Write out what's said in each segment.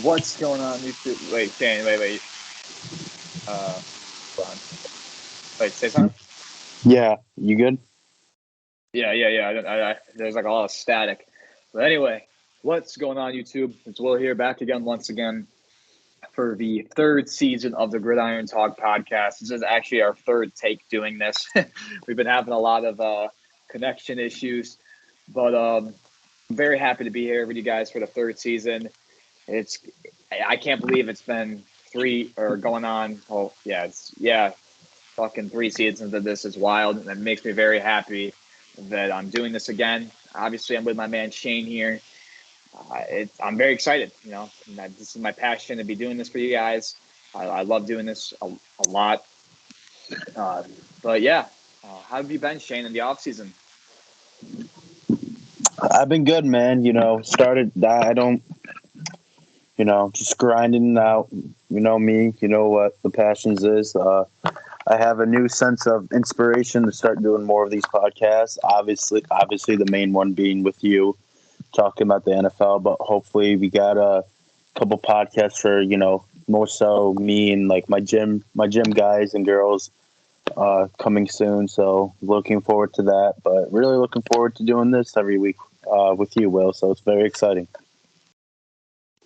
What's going on YouTube? Wait, Shane, wait. Hold on. Wait, say something? Yeah, you good? Yeah. There's like a lot of static. But anyway, what's going on YouTube? It's Will here, back again once again for the third season of the Gridiron Talk Podcast. This is actually our third take doing this. We've been having a lot of connection issues, but I'm very happy to be here with you guys for the third season. I can't believe it's been fucking 3 seasons of this. Is wild, and it makes me very happy that I'm doing this again. Obviously, I'm with my man Shane here. I'm very excited. This is my passion to be doing this for you guys. I love doing this a lot. But yeah, how have you been, Shane, in the off season? I've been good, man. Just grinding out. You know me. You know what the passions is. I have a new sense of inspiration to start doing more of these podcasts. Obviously, the main one being with you, talking about the NFL. But hopefully, we got a couple podcasts for more so me and like my gym guys and girls coming soon. So looking forward to that. But really looking forward to doing this every week with you, Will. So it's very exciting.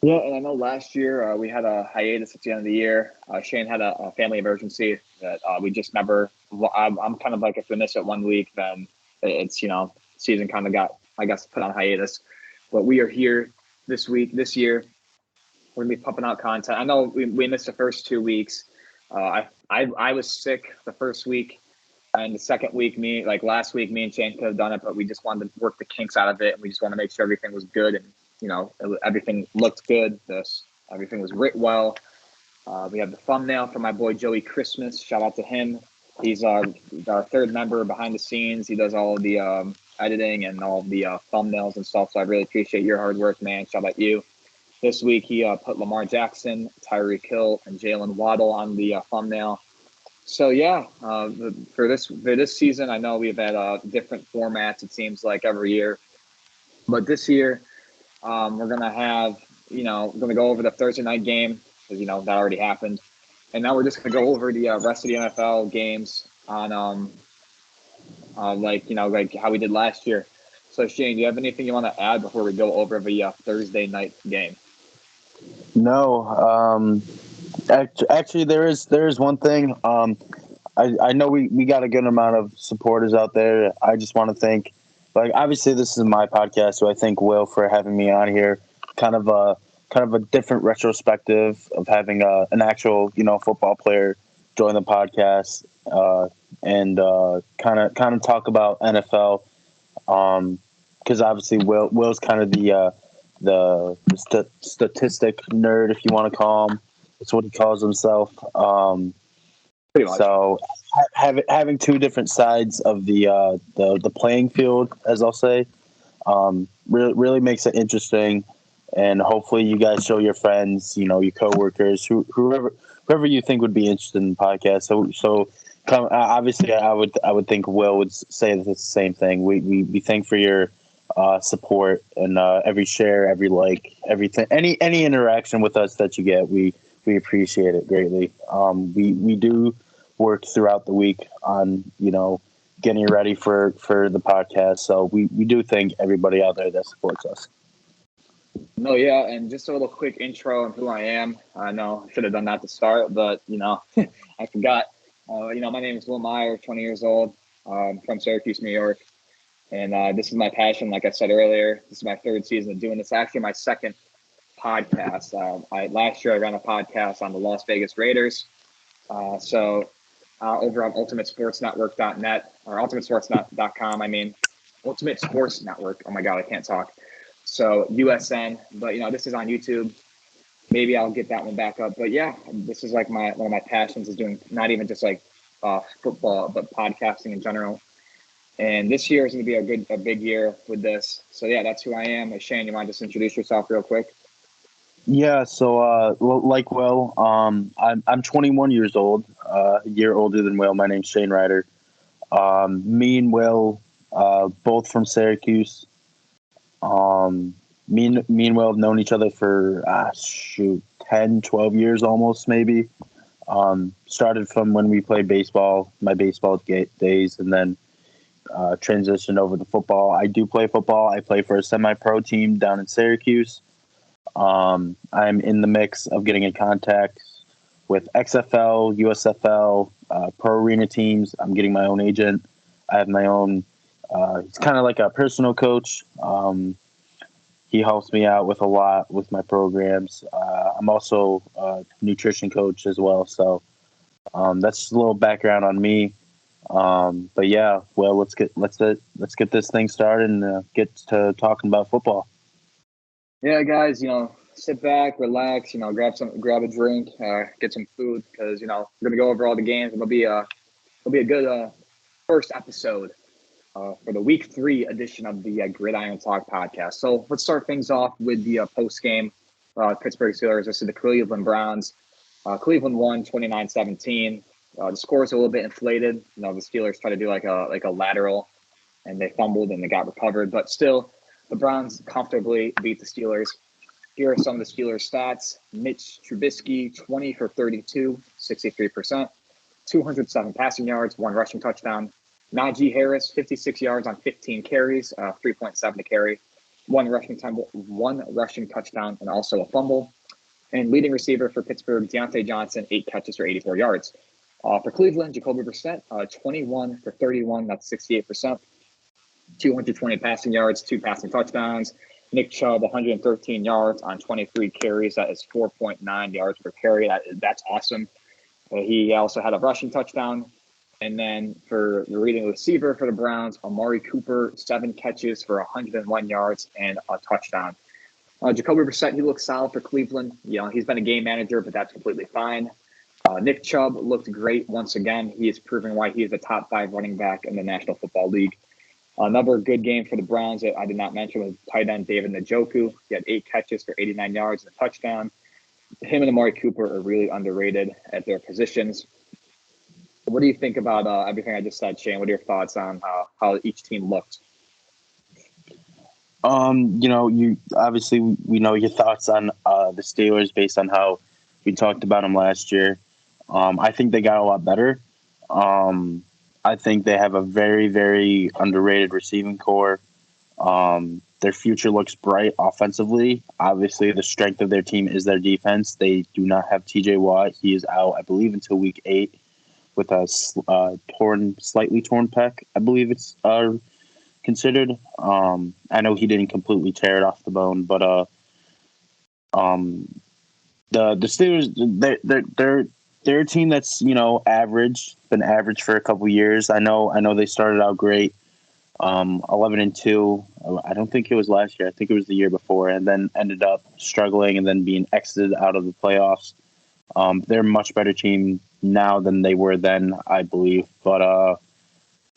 Yeah, and I know last year we had a hiatus at the end of the year. Shane had a family emergency that we just never. I'm kind of like, if we miss it 1 week, then it's season kind of got, I guess, put on hiatus. But we are here this year. We're gonna be pumping out content. I know we missed the first 2 weeks. I was sick the first week, and the second week, last week, me and Shane could have done it, but we just wanted to work the kinks out of it, and we just want to make sure everything was good and everything looked good. Everything was writ well. We have the thumbnail from my boy Joey Christmas. Shout out to him. He's our third member behind the scenes. He does all of the editing and all of the thumbnails and stuff. So I really appreciate your hard work, man. Shout out you. This week he put Lamar Jackson, Tyreek Hill, and Jalen Waddle on the thumbnail. So yeah, for this season, I know we've had different formats. It seems like every year, but this year. We're going to have, we're going to go over the Thursday night game because, that already happened. And now we're just going to go over the rest of the NFL games on, like how we did last year. So, Shane, do you have anything you want to add before we go over the Thursday night game? No. Actually, there is one thing. I know we got a good amount of supporters out there. I just want to thank. Obviously, this is my podcast, so I thank Will for having me on here. Kind of a different retrospective of having an actual football player join the podcast and kind of talk about NFL. Because obviously, Will's kind of the statistic nerd, if you want to call him. That's what he calls himself. Pretty much. So having two different sides of the playing field, as I'll say, really makes it interesting. And hopefully you guys show your friends, your coworkers, whoever you think would be interested in the podcast. So obviously I would think Will would say the same thing. We thank for your support and every share, every like, everything, any interaction with us that you get, we appreciate it greatly. We do work throughout the week on, getting ready for the podcast. So we do thank everybody out there that supports us. No, yeah, and just a little quick intro on who I am. I know I should have done that to start, but, I forgot. My name is Will Meyer, 20 years old, from Syracuse, New York. And this is my passion. Like I said earlier, this is my third season of doing this. Actually, my second podcast. Last year I ran a podcast on the Las Vegas Raiders. So over on ultimatesportsnetwork.net or ultimatesportsnet.com. Ultimate Sports Network. Oh my God, I can't talk. So USN, but this is on YouTube. Maybe I'll get that one back up. But yeah, this is like one of my passions is doing not even just like football, but podcasting in general. And this year is going to be a big year with this. So yeah, that's who I am. Shane, you want to just introduce yourself real quick? Yeah, so like Will, I'm 21 years old, a year older than Will. My name's Shane Ryder. Me and Will, both from Syracuse. me and Will have known each other for 10, 12 years almost, maybe. Started from when we played baseball, my baseball days, and then transitioned over to football. I do play football. I play for a semi-pro team down in Syracuse. I'm in the mix of getting in contact with XFL, USFL, pro arena teams. I'm getting my own agent. I have my own. It's kind of like a personal coach. He helps me out with a lot with my programs. I'm also a nutrition coach as well. So that's just a little background on me. But yeah, well, let's get this thing started and get to talking about football. Yeah, guys, sit back, relax, grab a drink, get some food, because we're gonna go over all the games. It'll be a good first episode for the Week 3 edition of the Gridiron Talk Podcast. So let's start things off with the post game. Pittsburgh Steelers versus the Cleveland Browns. Cleveland won 29-17. The score is a little bit inflated. The Steelers tried to do like a lateral, and they fumbled and they got recovered. But still, the Browns comfortably beat the Steelers. Here are some of the Steelers' stats. Mitch Trubisky, 20 for 32, 63%, 207 passing yards, 1 rushing touchdown. Najee Harris, 56 yards on 15 carries, 3.7 to carry, 1 rushing touchdown, and also a fumble. And leading receiver for Pittsburgh, Deontay Johnson, 8 catches for 84 yards. For Cleveland, Jacoby Brissett, 21 for 31, that's 68%, 220 passing yards, 2 passing touchdowns. Nick Chubb, 113 yards on 23 carries. That is 4.9 yards per carry. That's awesome. He also had a rushing touchdown. And then for the leading receiver for the Browns, Amari Cooper, 7 catches for 101 yards and a touchdown. Jacoby Brissett, he looks solid for Cleveland. He's been a game manager, but that's completely fine. Nick Chubb looked great once again. He is proving why he is the top 5 running back in the National Football League. Another good game for the Browns that I did not mention was tight end David Njoku. He had 8 catches for 89 yards and a touchdown. Him and Amari Cooper are really underrated at their positions. What do you think about everything I just said, Shane? What are your thoughts on how each team looked? You obviously we know your thoughts on the Steelers based on how we talked about them last year. I think they got a lot better. I think they have a very, very underrated receiving core. Their future looks bright offensively. Obviously, the strength of their team is their defense. They do not have T.J. Watt. He is out, I believe, until week 8 with a slightly torn pec, I believe it's considered. I know he didn't completely tear it off the bone, but the Steelers, they're a team that's average, been average for a couple years. I know they started out great, 11-2. I don't think it was last year. I think it was the year before, and then ended up struggling and then being exited out of the playoffs. They're a much better team now than they were then, I believe. But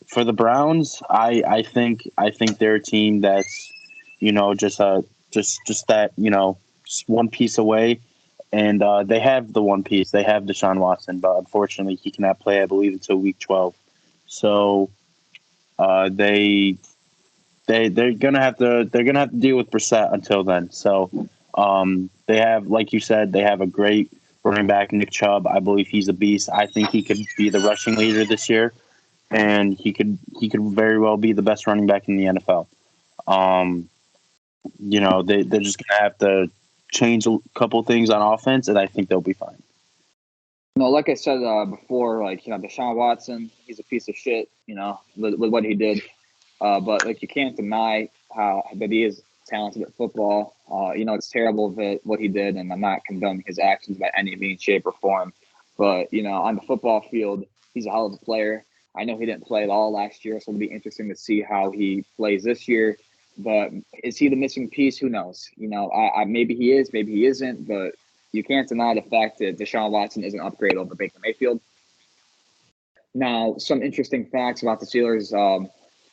for the Browns, I think they're a team that's just that just one piece away. And they have the one piece. They have Deshaun Watson, but unfortunately, he cannot play, I believe, until week 12. So they're gonna have to deal with Brissett until then. So they have, like you said, they have a great running back, Nick Chubb. I believe he's a beast. I think he could be the rushing leader this year, and he could very well be the best running back in the NFL. They're just gonna have to change a couple things on offense, and I think they'll be fine. Like I said before, Deshaun Watson, he's a piece of shit, with what he did. But you can't deny that he is talented at football. It's terrible that what he did, and I'm not condoning his actions by any means, shape, or form. But on the football field, he's a hell of a player. I know he didn't play at all last year, so it'll be interesting to see how he plays this year. But is he the missing piece? Who knows? Maybe he is, maybe he isn't. But you can't deny the fact that Deshaun Watson is an upgrade over Baker Mayfield. Now, some interesting facts about the Steelers.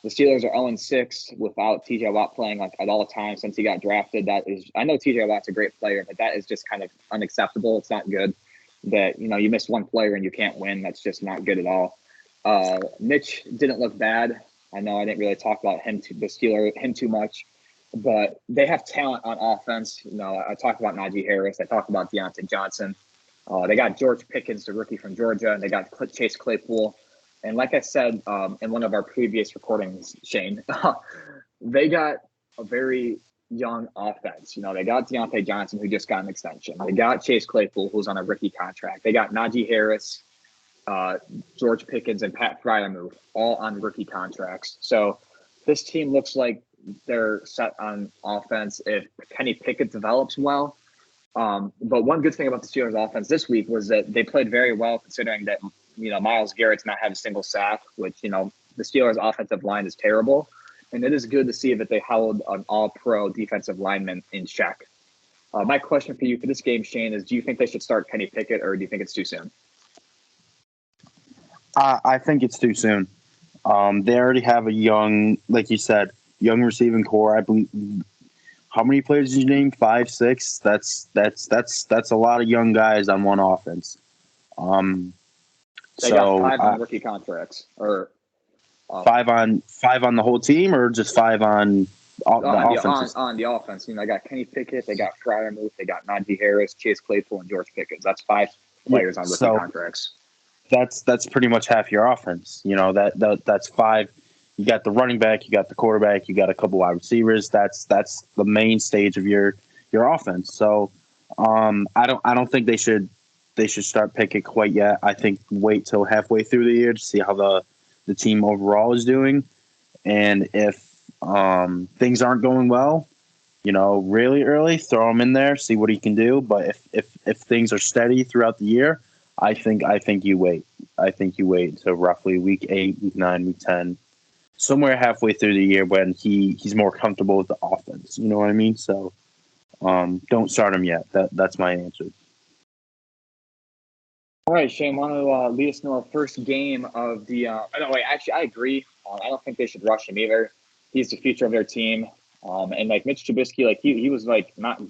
The Steelers are 0-6 without T.J. Watt playing at all times since he got drafted. I know T.J. Watt's a great player, but that is just kind of unacceptable. It's not good that you miss one player and you can't win. That's just not good at all. Mitch didn't look bad. I know I didn't really talk about him too much. but they have talent on offense. I talked about Najee Harris. I talked about Deontay Johnson. They got George Pickens, the rookie from Georgia, and they got Chase Claypool. And like I said in one of our previous recordings, Shane, they got a very young offense. They got Deontay Johnson, who just got an extension. They got Chase Claypool, who's on a rookie contract. They got Najee Harris, George Pickens, and Pat Fryermuth, all on rookie contracts. So this team looks like they're set on offense if Kenny Pickett develops well. But one good thing about the Steelers offense this week was that they played very well, considering that, Myles Garrett's not had a single sack, which, the Steelers offensive line is terrible. And it is good to see that they held an all-pro defensive lineman in check. My question for you for this game, Shane, is do you think they should start Kenny Pickett, or do you think it's too soon? I think it's too soon. They already have a young, like you said, young receiving core. I believe. How many players did you name? 5, 6. That's a lot of young guys on one offense. They got 5 on rookie contracts, or 5 on the whole team, or just 5 on the offense. On the offense. They got Kenny Pickett, they got Fryermuth, they got Najee Harris, Chase Claypool, and George Pickens. That's 5 players on rookie contracts. That's pretty much half your offense. That's 5. You got the running back, you got the quarterback, you got a couple wide receivers. That's the main stage of your offense. So I don't think they should start Pickett quite yet. I think wait till halfway through the year to see how the team overall is doing, and if things aren't going well, really early, throw him in there, see what he can do. But if things are steady throughout the year, I think you wait. I think you wait until roughly week 8, week 9, week 10, somewhere halfway through the year when he's more comfortable with the offense. You know what I mean? So don't start him yet. That's my answer. All right, Shane, want to lead us into our first game of the no, wait, actually, I agree. I don't think they should rush him either. He's the future of their team. And like Mitch Trubisky, like he was like not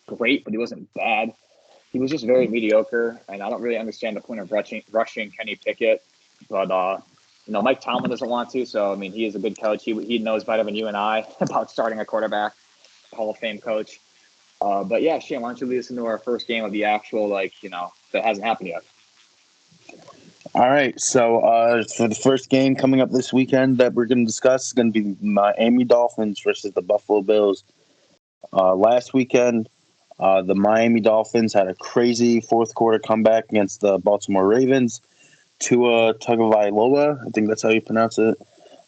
great, but he wasn't bad. He was just very mediocre, and I don't really understand the point of rushing Kenny Pickett. But Mike Tomlin doesn't want to, so I mean, he is a good coach. He knows better than you and I about starting a quarterback, Hall of Fame coach. But yeah, Shane, why don't you lead us into our first game of the actual, that hasn't happened yet? All right, so for the first game coming up this weekend that we're going to discuss is going to be Miami Dolphins versus the Buffalo Bills. Last weekend, the Miami Dolphins had a crazy fourth quarter comeback against the Baltimore Ravens. Tua Tagovailoa, I think that's how you pronounce it,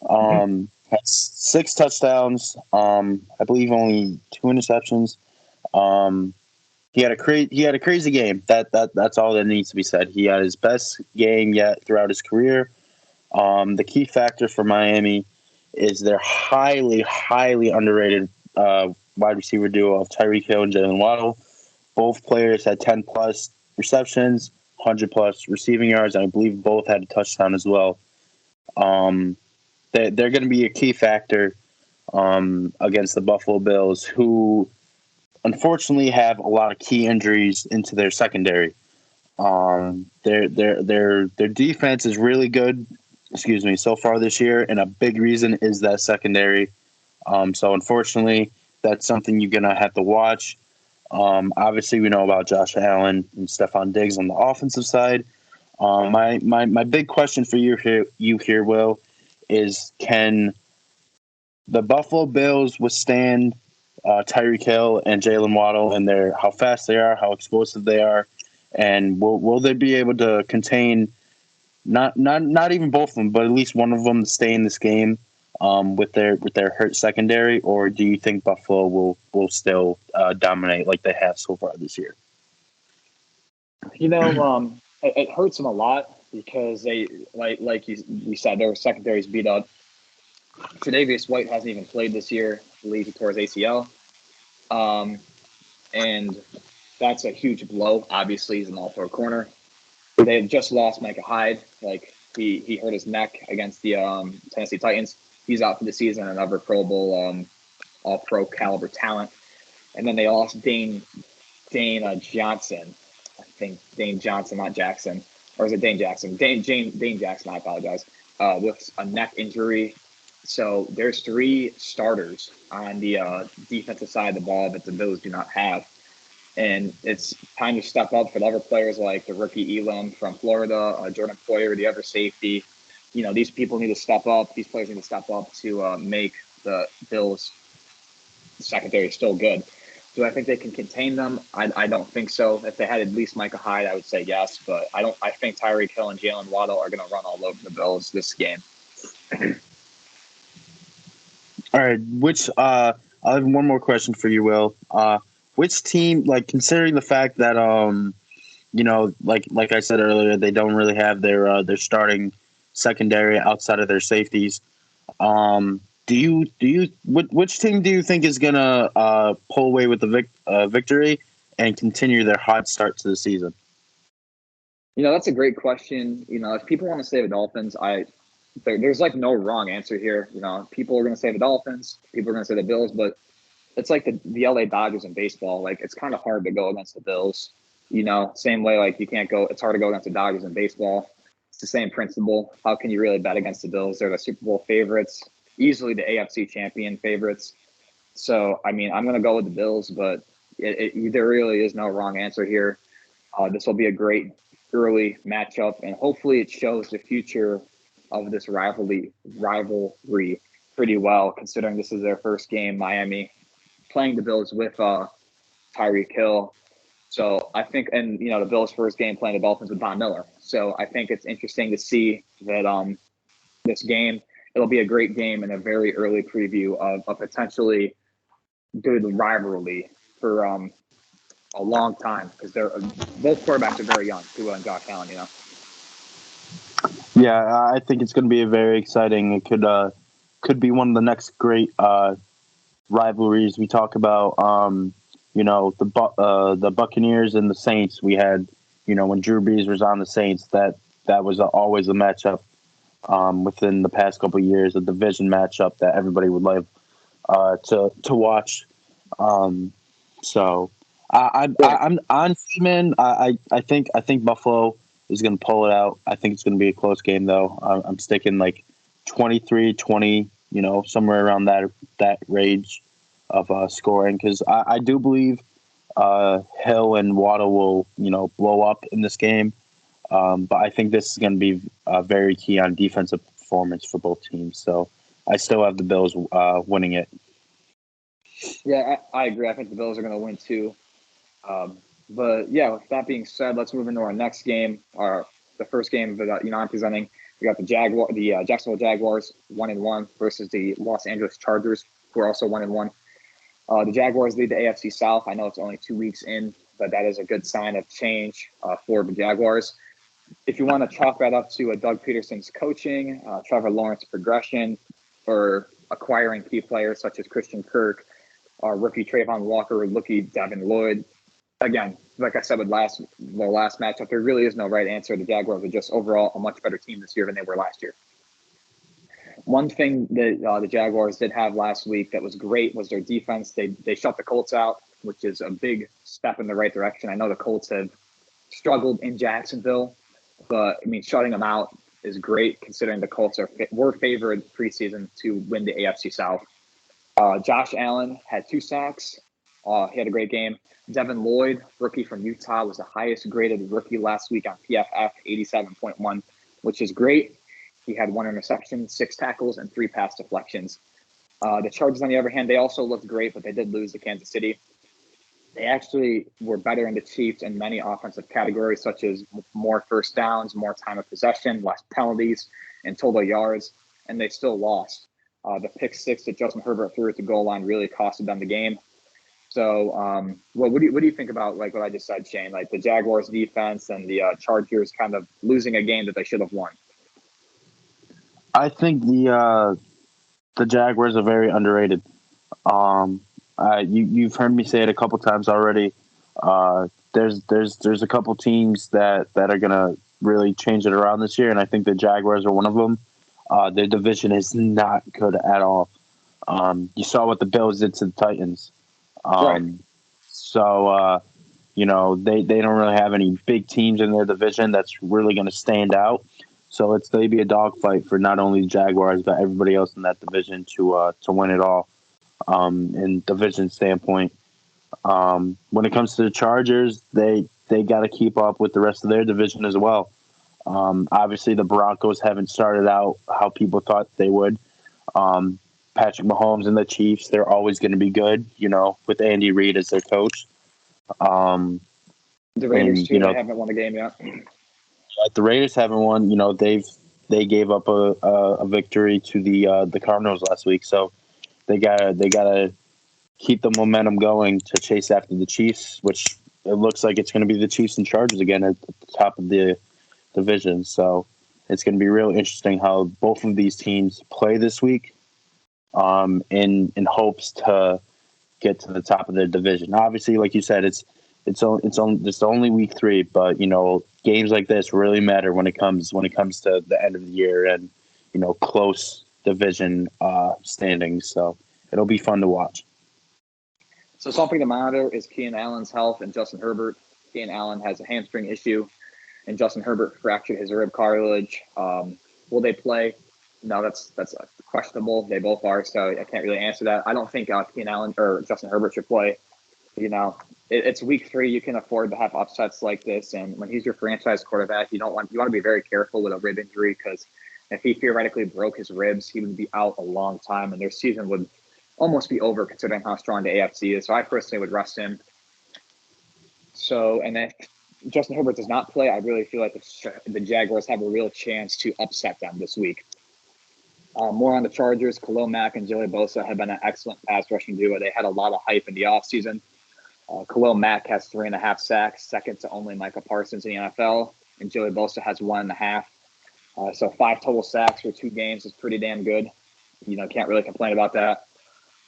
had 6 touchdowns. I believe only 2 interceptions. He had a crazy game. That's all that needs to be said. He had his best game yet throughout his career. The key factor for Miami is their highly, highly underrated wide receiver duo of Tyreek Hill and Jalen Waddle. Both players had 10-plus receptions, 100-plus receiving yards, and I believe both had a touchdown as well. They're going to be a key factor against the Buffalo Bills, who unfortunately have a lot of key injuries into their secondary. Their defense is really good, so far this year, and a big reason is that secondary. So unfortunately, that's something you're gonna have to watch. Obviously, we know about Josh Allen and Stephon Diggs on the offensive side. My big question for you here, Will, is can the Buffalo Bills withstand Tyreek Hill and Jalen Waddle and how fast they are, how explosive they are, and will they be able to contain not even both of them, but at least one of them to stay in this game with their hurt secondary, or do you think Buffalo will still dominate like they have so far this year? It hurts them a lot because they we said their secondary's beat up. Tre'Davious White hasn't even played this year. I believe he tore his ACL. And that's a huge blow. Obviously, he's an all-pro corner. They just lost Micah Hyde. He hurt his neck against the Tennessee Titans. He's out for the season, another Pro Bowl, all-pro caliber talent. And then they lost Dane Johnson. I think Dane Johnson, not Jackson. Or is it Dane Jackson? Dane Jackson, I apologize. With a neck injury. So there's three starters on the defensive side of the ball that the Bills do not have. And it's time to step up for the other players like the rookie Elam from Florida, Jordan Poyer, the other safety. These people need to step up. These players need to step up to make the Bills secondary still good. Do I think they can contain them? I don't think so. If they had at least Micah Hyde, I would say yes. But I don't. I think Tyreek Hill and Jalen Waddle are going to run all over the Bills this game. All right, I have one more question for you, Will. Which team, like considering the fact that like I said earlier, they don't really have their starting secondary outside of their safeties. Which team do you think is gonna pull away with the victory and continue their hot start to the season? That's a great question. If people want to say the Dolphins, there's like no wrong answer here. People are going to say the Dolphins, people are going to say the Bills, but it's like the LA Dodgers in baseball. Like it's kind of hard to go against the Bills. Same way like you can't go. It's hard to go against the Dodgers in baseball. It's the same principle. How can you really bet against the Bills? They're the Super Bowl favorites, easily the AFC champion favorites. So I mean, I'm going to go with the Bills, but there really is no wrong answer here. This will be a great early matchup, and hopefully it shows the future of this rivalry pretty well, considering this is their first game, Miami, playing the Bills with Tyreek Hill. So I think, and the Bills' first game playing the Dolphins with Von Miller. So I think it's interesting to see that this game, it'll be a great game and a very early preview of a potentially good rivalry for a long time, because they're both quarterbacks are very young, Tua and Josh Allen. Yeah, I think it's going to be a very exciting. It could be one of the next great rivalries. We talk about the Buccaneers and the Saints. We had when Drew Brees was on the Saints, that was always a matchup within the past couple of years, a division matchup that everybody would love to watch. So I'm on man. I think Buffalo is going to pull it out. I think it's going to be a close game though. I'm sticking like 23-20, somewhere around that range of scoring, because I do believe Hill and Waddle will blow up in this game. But I think this is going to be very key on defensive performance for both teams. So I still have the Bills winning it. Yeah, I agree. I think the Bills are going to win too. But yeah, with that being said, let's move into our next game. The first game that I'm presenting. We got the Jacksonville Jaguars 1-1 versus the Los Angeles Chargers, who are also 1-1. The Jaguars lead the AFC South. I know it's only 2 weeks in, but that is a good sign of change for the Jaguars. If you want to chalk that up to Doug Peterson's coaching, Trevor Lawrence's progression, or acquiring key players such as Christian Kirk, rookie Trayvon Walker, rookie Devin Lloyd. Again, like I said with the last matchup, there really is no right answer. The Jaguars are just overall a much better team this year than they were last year. One thing that the Jaguars did have last week that was great was their defense. They shut the Colts out, which is a big step in the right direction. I know the Colts have struggled in Jacksonville, but I mean, shutting them out is great considering the Colts were favored preseason to win the AFC South. Josh Allen had 2 sacks. He had a great game. Devin Lloyd, rookie from Utah, was the highest graded rookie last week on PFF, 87.1, which is great. He had 1 interception, 6 tackles, and 3 pass deflections. The Chargers, on the other hand, they also looked great, but they did lose to Kansas City. They actually were better than the Chiefs in many offensive categories, such as more first downs, more time of possession, less penalties, and total yards, and they still lost. The pick 6 that Justin Herbert threw at the goal line really costed them the game. So, what do you think about like what I just said, Shane? Like the Jaguars defense and the Chargers kind of losing a game that they should have won. I think the Jaguars are very underrated. You've heard me say it a couple times already. There's a couple teams that are gonna really change it around this year, and I think the Jaguars are one of them. Their division is not good at all. You saw what the Bills did to the Titans. Right. So they don't really have any big teams in their division that's really going to stand out. So it's going to be a dogfight for not only the Jaguars but everybody else in that division to win it all. In division standpoint, when it comes to the Chargers, they got to keep up with the rest of their division as well. Obviously, the Broncos haven't started out how people thought they would. Patrick Mahomes and the Chiefs, they're always going to be good, with Andy Reid as their coach. The Raiders, too, they haven't won a game yet. The Raiders haven't won. They gave up a victory to the Cardinals last week, so they gotta keep the momentum going to chase after the Chiefs, which it looks like it's going to be the Chiefs and Chargers again at the top of the division. So it's going to be real interesting how both of these teams play this week, in hopes to get to the top of their division. Obviously, like you said, it's only week 3, but games like this really matter when it comes to the end of the year and close division standings. So it'll be fun to watch. So something to monitor is Keenan Allen's health and Justin Herbert. Keenan Allen has a hamstring issue, and Justin Herbert fractured his rib cartilage. Will they play? No, that's questionable. They both are, so I can't really answer that. I don't think Keenan Allen or Justin Herbert should play. It's week 3. You can afford to have upsets like this, and when he's your franchise quarterback, you want to be very careful with a rib injury, because if he theoretically broke his ribs, he would be out a long time, and their season would almost be over considering how strong the AFC is. So I personally would rest him. So, and if Justin Herbert does not play, I really feel like the Jaguars have a real chance to upset them this week. More on the Chargers, Khalil Mack and Joey Bosa have been an excellent pass rushing duo. They had a lot of hype in the offseason. Khalil Mack has 3.5 sacks, second to only Micah Parsons in the NFL, and Joey Bosa has 1.5. So 5 total sacks for 2 games is pretty damn good. Can't really complain about that.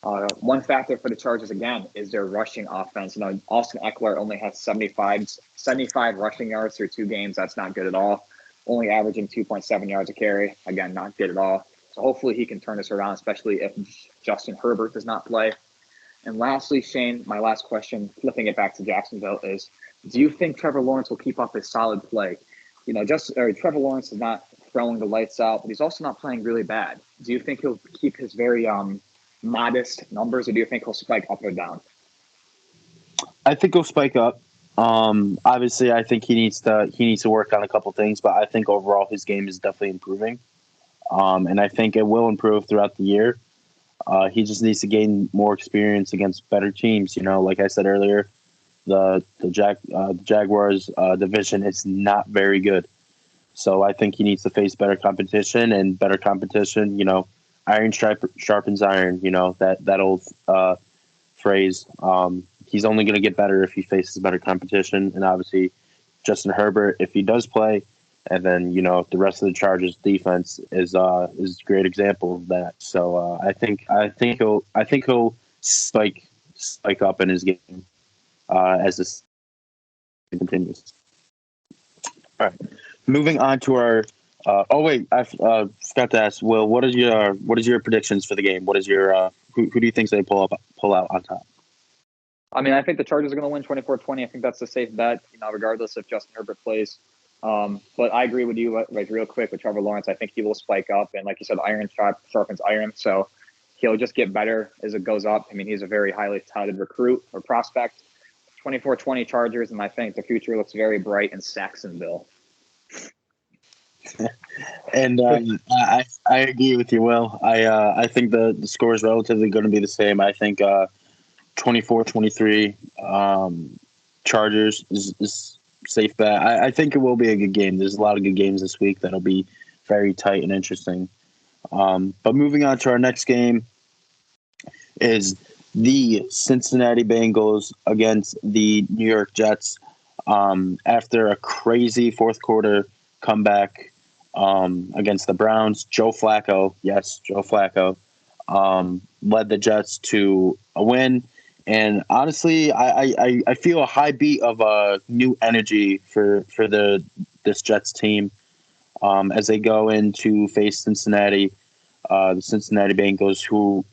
One factor for the Chargers, again, is their rushing offense. Austin Eckler only has 75 rushing yards through 2 games. That's not good at all. Only averaging 2.7 yards a carry. Again, not good at all. So hopefully he can turn this around, especially if Justin Herbert does not play. And lastly, Shane, my last question, flipping it back to Jacksonville, is do you think Trevor Lawrence will keep up his solid play? Trevor Lawrence is not throwing the lights out, but he's also not playing really bad. Do you think he'll keep his very modest numbers, or do you think he'll spike up or down? I think he'll spike up. Obviously, I think he needs to work on a couple things, but I think overall his game is definitely improving, and I think it will improve throughout the year. He just needs to gain more experience against better teams. Like I said earlier, the Jaguars division is not very good, so I think he needs to face better competition, and better competition. Iron sharpens iron. That old phrase. He's only going to get better if he faces better competition, and obviously Justin Herbert, if he does play, and then the rest of the Chargers defense is a great example of that. So I think he'll spike up in his game as this continues. All right, moving on to our. I forgot to ask Will. What is your predictions for the game? What is your who do you think they pull out on top? I mean, I think the Chargers are going to win 24-20. I think that's a safe bet, regardless if Justin Herbert plays. But I agree with you, real quick, with Trevor Lawrence. I think he will spike up, and like you said, iron sharpens iron. So he'll just get better as it goes up. I mean, he's a very highly touted recruit or prospect. 24-20 Chargers, and I think the future looks very bright in Saxonville. And I agree with you, Will. I think the score is relatively going to be the same. I think 24-23 Chargers is safe bet. I think it will be a good game. There's a lot of good games this week that'll be very tight and interesting. But moving on to our next game is the Cincinnati Bengals against the New York Jets. After a crazy fourth quarter comeback against the Browns, Joe Flacco led the Jets to a win. And honestly, I feel a high beat of new energy for this Jets team as they go in to face Cincinnati, the Cincinnati Bengals, who,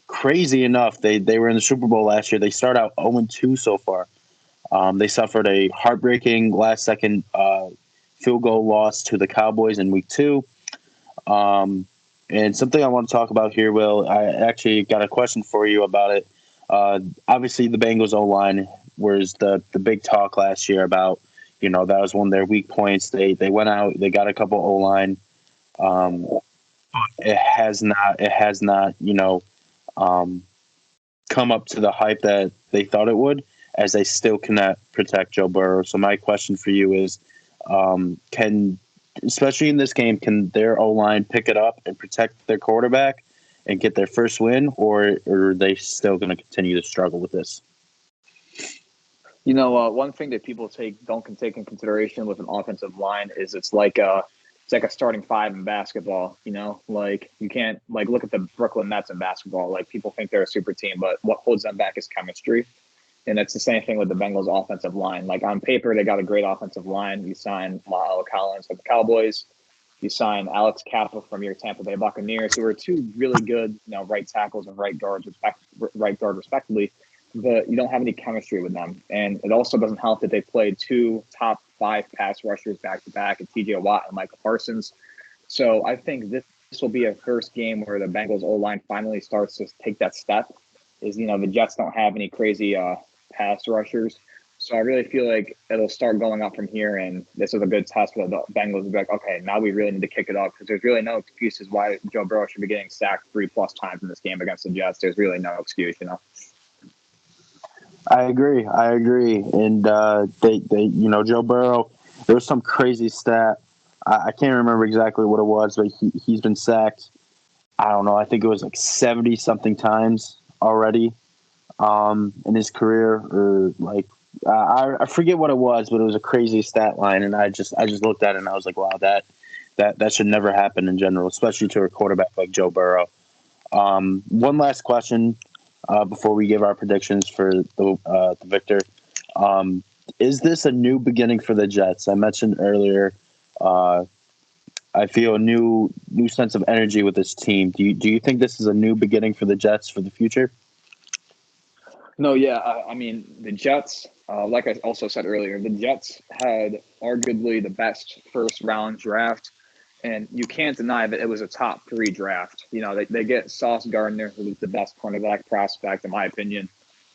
crazy enough, they were in the Super Bowl last year. They start out 0-2 so far. They suffered a heartbreaking last-second field goal loss to the Cowboys in Week 2. And something I want to talk about here, Will, I actually got a question for you about it. Obviously, the Bengals O-line was the big talk last year about, that was one of their weak points. They went out, they got a couple O-line. It has not, come up to the hype that they thought it would, as they still cannot protect Joe Burrow. So my question for you is, especially in this game, can their O-line pick it up and protect their quarterback and get their first win, or are they still going to continue to struggle with this? One thing that people don't take in consideration with an offensive line is it's like a starting five in basketball. Like you can't look at the Brooklyn Nets in basketball. Like people think they're a super team, but what holds them back is chemistry. And it's the same thing with the Bengals offensive line. Like on paper, they got a great offensive line. You sign La'el Collins from the Cowboys. You sign Alex Kappa from your Tampa Bay Buccaneers, who are two really good, right tackles and right guard respectively. But you don't have any chemistry with them. And it also doesn't help that they played two top 5 pass rushers back to back, T.J. Watt and Michael Parsons. So I think this will be a first game where the Bengals O-line finally starts to take that step. The Jets don't have any crazy pass rushers. So I really feel like it'll start going up from here, and this is a good test for the Bengals to be like, okay, now we really need to kick it up, because there's really no excuses why Joe Burrow should be getting sacked 3+ times in this game against the Jets. There's really no excuse, I agree. And Joe Burrow, there was some crazy stat. I can't remember exactly what it was, but he's been sacked, I don't know, I think it was like 70 something times already in his career, or like I forget what it was, but it was a crazy stat line, and I just looked at it and I was like, wow, that should never happen in general, especially to a quarterback like Joe Burrow. One last question before we give our predictions for the victor. Is this a new beginning for the Jets? I mentioned earlier, I feel a new sense of energy with this team. Do you think this is a new beginning for the Jets for the future? No, yeah. I mean, the Jets, like I also said earlier, the Jets had arguably the best first-round draft, and you can't deny that it was a top 3 draft. They get Sauce Gardner, who was the best cornerback prospect, in my opinion.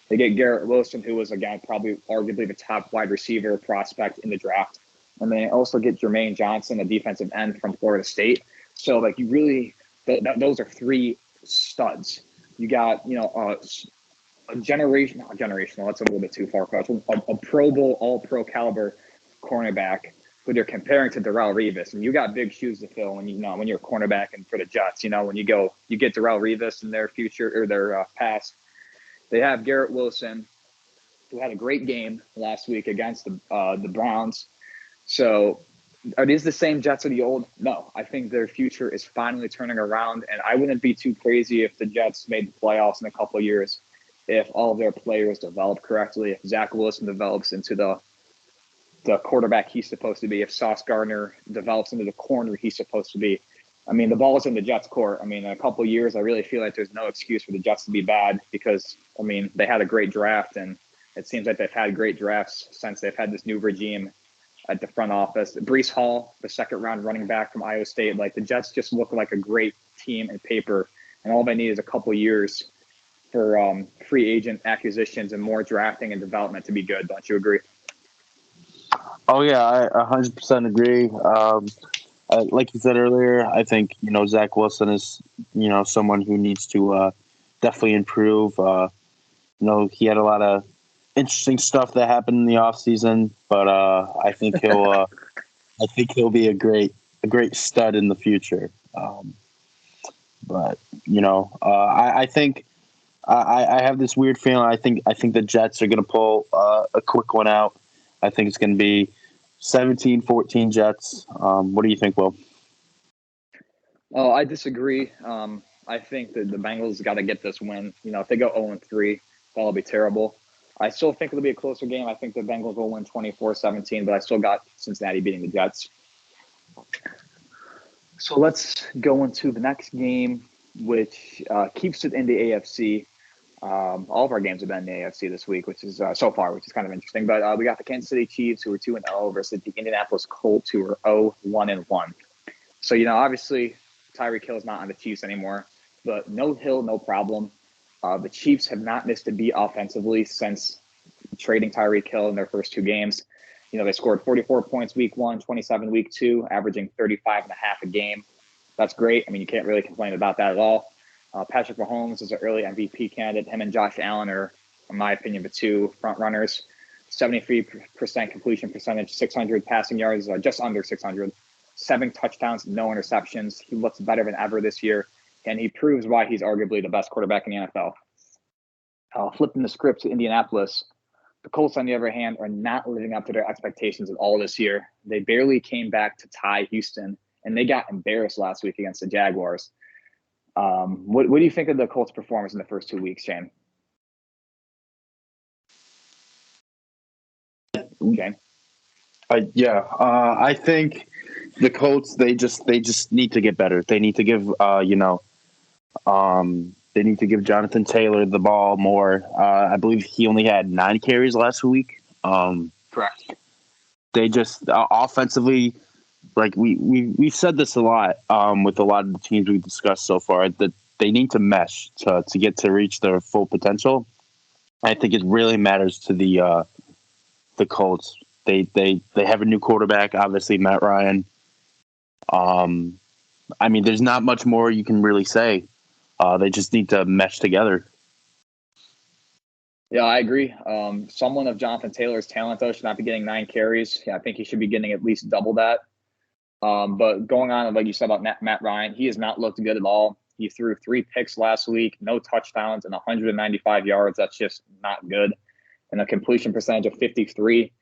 They get Garrett Wilson, who was, again, probably arguably the top wide receiver prospect in the draft. And they also get Jermaine Johnson, a defensive end from Florida State. So, you really those are 3 studs. You got, a generational, that's a little bit too far, a Pro Bowl, all-pro caliber cornerback who they're comparing to Darrelle Revis. And you got big shoes to fill when you're a cornerback and for the Jets. When you get Darrelle Revis in their future or their past. They have Garrett Wilson, who had a great game last week against the Browns. So are these the same Jets of the old? No, I think their future is finally turning around, and I wouldn't be too crazy if the Jets made the playoffs in a couple of years, if all of their players develop correctly, if Zach Wilson develops into the quarterback he's supposed to be, if Sauce Gardner develops into the corner he's supposed to be. I mean, the ball is in the Jets' court. I mean, in a couple of years, I really feel like there's no excuse for the Jets to be bad because, I mean, they had a great draft, and it seems like they've had great drafts since they've had this new regime at the front office. Breece Hall, the second-round running back from Iowa State, the Jets just look like a great team in paper, and all they need is a couple of years for free agent acquisitions and more drafting and development to be good. Don't you agree? Oh, yeah, I 100% agree. Like you said earlier, I think, Zach Wilson is, someone who needs to definitely improve. He had a lot of interesting stuff that happened in the offseason, but I think he'll be a great stud in the future. But I think I have this weird feeling. I think the Jets are going to pull a quick one out. I think it's going to be 17-14 Jets. What do you think, Will? Oh, I disagree. I think that the Bengals got to get this win. If they go 0-3, that'll be terrible. I still think it'll be a closer game. I think the Bengals will win 24-17, but I still got Cincinnati beating the Jets. So let's go into the next game, which keeps it in the AFC. All of our games have been in the AFC this week, which is so far, which is kind of interesting. But we got the Kansas City Chiefs, who are 2-0, versus the Indianapolis Colts, who are 0-1-1. So, obviously, Tyreek Hill's not on the Chiefs anymore, but no Hill, no problem. The Chiefs have not missed a beat offensively since trading Tyreek Hill in their first two games. They scored 44 points week 1, 27 week 2, averaging 35.5 a game. That's great. I mean, you can't really complain about that at all. Patrick Mahomes is an early MVP candidate. Him and Josh Allen are, in my opinion, the two front runners. 73% completion percentage, 600 passing yards, just under 600. 7 touchdowns, no interceptions. He looks better than ever this year, and he proves why he's arguably the best quarterback in the NFL. Flipping the script to Indianapolis, the Colts, on the other hand, are not living up to their expectations at all this year. They barely came back to tie Houston, and they got embarrassed last week against the Jaguars. What do you think of the Colts' performance in the first 2 weeks, Shane? Shane? I think the Colts, they just need to get better. They need to give they need to give Jonathan Taylor the ball more. I believe he only had 9 carries last week. Correct. They just offensively, like we've said this a lot with a lot of the teams we've discussed so far, that they need to mesh to get to reach their full potential. I think it really matters to the Colts. They have a new quarterback, obviously Matt Ryan. I mean, there's not much more you can really say. They just need to mesh together. Yeah, I agree. Someone of Jonathan Taylor's talent, though, should not be getting 9 carries. Yeah, I think he should be getting at least double that. But going on, like you said about Matt Ryan, he has not looked good at all. He threw 3 picks last week, no touchdowns, and 195 yards. That's just not good. And a completion percentage of 53.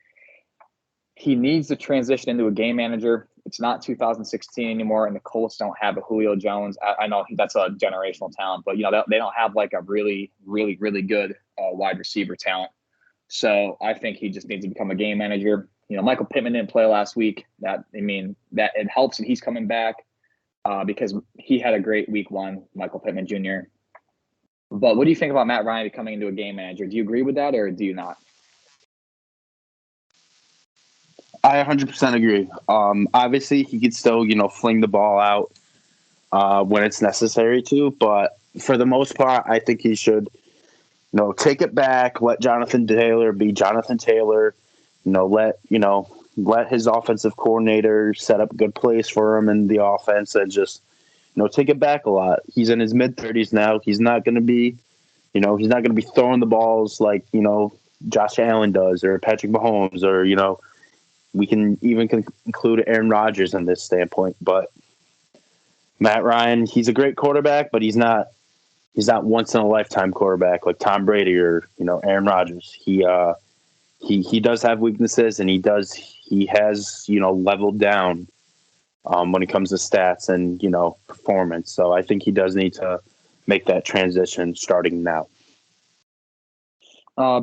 He needs to transition into a game manager. It's not 2016 anymore, and the Colts don't have a Julio Jones. I know that's a generational talent, but they don't have like a really, really, really good wide receiver talent. So I think he just needs to become a game manager. Michael Pittman didn't play last week. That it helps that he's coming back because he had a great week 1, Michael Pittman Jr. But what do you think about Matt Ryan becoming into a game manager? Do you agree with that or do you not? I 100% agree. Obviously, he could still, fling the ball out when it's necessary to. But for the most part, I think he should, take it back, let Jonathan Taylor be Jonathan Taylor. Let his offensive coordinator set up good plays for him in the offense and just, take it back a lot. He's in his mid-30s now. He's not going to be, he's not going to be throwing the balls like, Josh Allen does or Patrick Mahomes or, we can even include Aaron Rodgers in this standpoint, but Matt Ryan, he's a great quarterback, but he's not once in a lifetime quarterback like Tom Brady or Aaron Rodgers. He does have weaknesses, and he has leveled down when it comes to stats and performance. So I think he does need to make that transition starting now.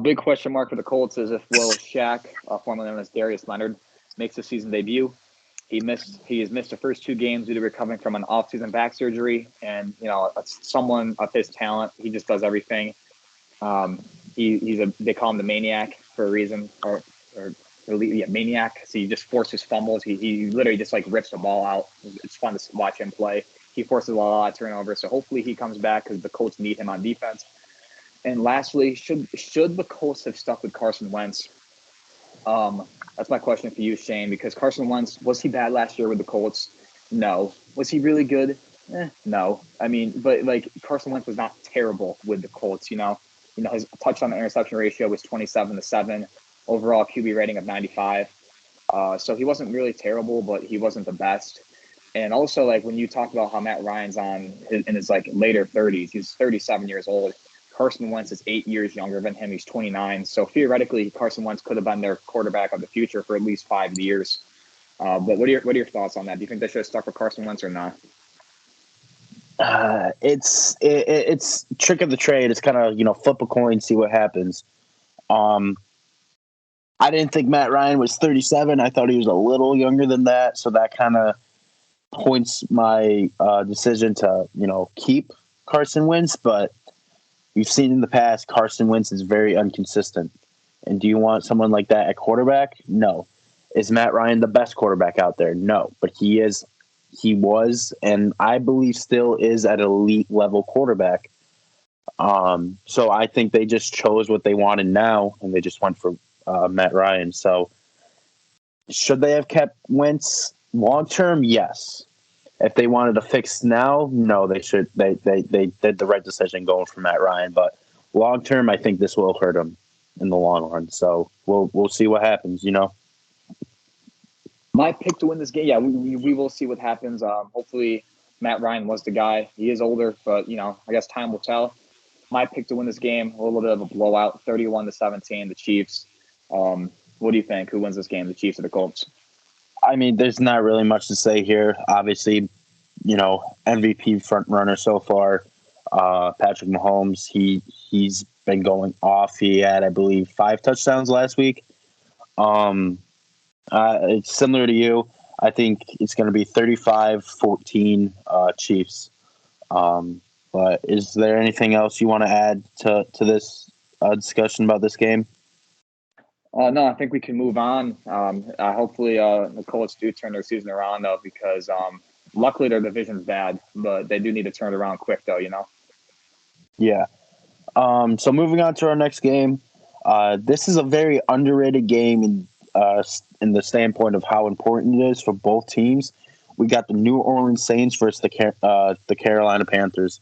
Big question mark for the Colts is if Will Shaq, formerly known as Darius Leonard, makes the season debut. He has missed the first 2 games due to recovering from an off-season back surgery, and someone of his talent, he just does everything. They call him the maniac for a reason, or maniac. So he just forces fumbles. He literally just like rips the ball out. It's fun to watch him play. He forces a lot of turnovers. So hopefully he comes back because the Colts need him on defense. And lastly, should the Colts have stuck with Carson Wentz? That's my question for you, Shane, because Carson Wentz, was he bad last year with the Colts? No. Was he really good? No. I mean, but like Carson Wentz was not terrible with the Colts, his touchdown to interception ratio was 27-7, overall QB rating of 95. So he wasn't really terrible, but he wasn't the best. And also, like when you talk about how Matt Ryan's in his like later 30s, he's 37 years old. Carson Wentz is 8 years younger than him. He's 29. So theoretically, Carson Wentz could have been their quarterback of the future for at least 5 years. But what are your thoughts on that? Do you think they should have stuck with Carson Wentz or not? It's trick of the trade. It's kind of flip a coin, see what happens. I didn't think Matt Ryan was 37. I thought he was a little younger than that. So that kind of points my decision to keep Carson Wentz, but. You've seen in the past Carson Wentz is very inconsistent. And do you want someone like that at quarterback? No. Is Matt Ryan the best quarterback out there? No. But he was, and I believe still is at elite level quarterback. So I think they just chose what they wanted now, and they just went for Matt Ryan. So should they have kept Wentz long term? Yes. If they wanted to fix now, no, they should. They did the right decision going for Matt Ryan. But long term, I think this will hurt him in the long run. So we'll see what happens. My pick to win this game, yeah, we will see what happens. Hopefully, Matt Ryan was the guy. He is older, but I guess time will tell. My pick to win this game, a little bit of a blowout, 31-17, the Chiefs. What do you think? Who wins this game, the Chiefs or the Colts? I mean, there's not really much to say here. Obviously, MVP front runner so far, Patrick Mahomes. He's been going off. He had, I believe, 5 touchdowns last week. It's similar to you. I think it's going to be 35-14 Chiefs. But is there anything else you want to add to this discussion about this game? No, I think we can move on. Hopefully, the Colts do turn their season around, though, because luckily their division's bad, but they do need to turn it around quick, though, Yeah. So moving on to our next game. This is a very underrated game in the standpoint of how important it is for both teams. We got the New Orleans Saints versus the Carolina Panthers.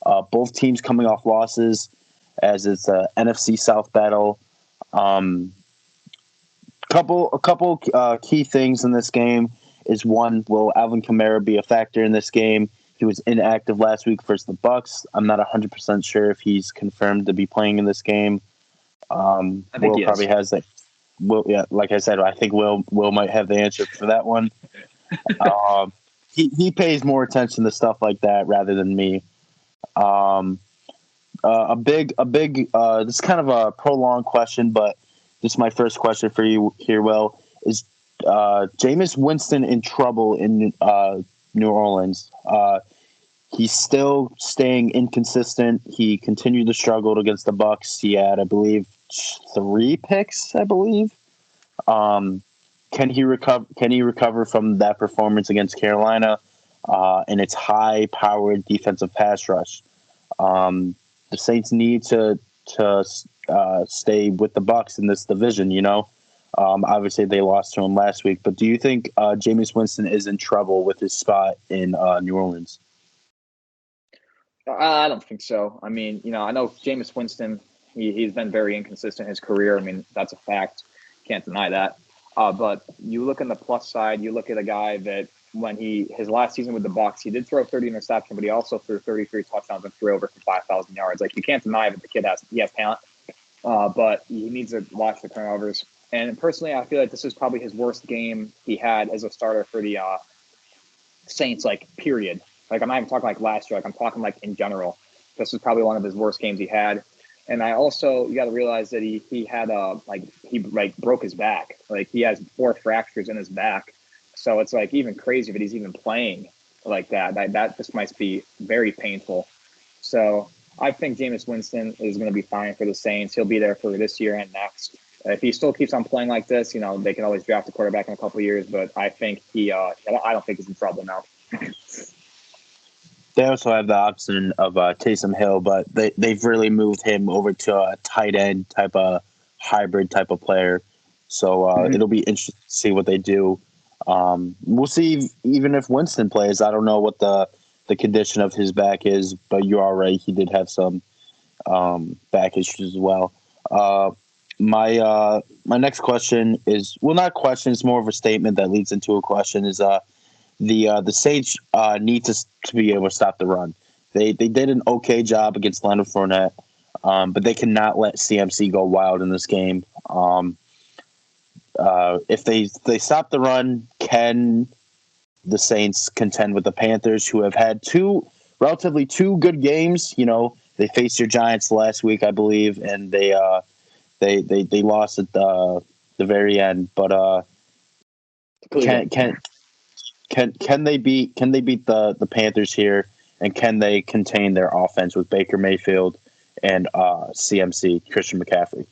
Both teams coming off losses, as it's a NFC South battle. A couple key things in this game is, one, will Alvin Kamara be a factor in this game? He was inactive last week versus the Bucs. I'm not 100% sure if he's confirmed to be playing in this game. I think Will probably has that. Will, yeah, like I said, I think Will might have the answer for that one. He pays more attention to stuff like that rather than me. A big. This is kind of a prolonged question, but this is my first question for you here, Will. Is Jameis Winston in trouble in New Orleans? He's still staying inconsistent. He continued to struggle against the Bucs. He had, I believe, 3 picks. I believe. Can he recover? Can he recover from that performance against Carolina and its high-powered defensive pass rush? The Saints need to stay with the Bucs in this division. Obviously they lost to him last week, but do you think Jameis Winston is in trouble with his spot in New Orleans? I don't think so. I mean, I know Jameis Winston, he's been very inconsistent in his career. I mean, that's a fact. Can't deny that. But you look on the plus side, you look at a guy that when his last season with the Bucs, he did throw 30 interceptions, but he also threw 33 touchdowns and threw over for 5,000 yards. Like, you can't deny that the kid has talent, but he needs to watch the turnovers. And personally, I feel like this is probably his worst game he had as a starter for the Saints, period. I'm not even talking last year. I'm talking in general. This is probably one of his worst games he had. And I also, you got to realize that he had he broke his back. He has 4 fractures in his back. So it's even crazy that he's even playing like that. That just might be very painful. So I think Jameis Winston is going to be fine for the Saints. He'll be there for this year and next. If he still keeps on playing like this, they can always draft a quarterback in a couple of years. But I think I don't think he's in trouble now. They also have the option of Taysom Hill, but they've really moved him over to a tight end type of hybrid type of player. So it'll be interesting to see what they do. We'll see even if Winston plays. I don't know what the condition of his back is, but you are right. He did have some back issues as well. My next question is, well, not question. It's more of a statement that leads into a question. Is the Saints need to be able to stop the run. They did an okay job against Leonard Fournette, but they cannot let CMC go wild in this game. If they stop the run, can the Saints contend with the Panthers, who have had relatively two good games? They faced your Giants last week, I believe, and they lost at the very end. But can they beat the Panthers here, and can they contain their offense with Baker Mayfield and CMC, Christian McCaffrey.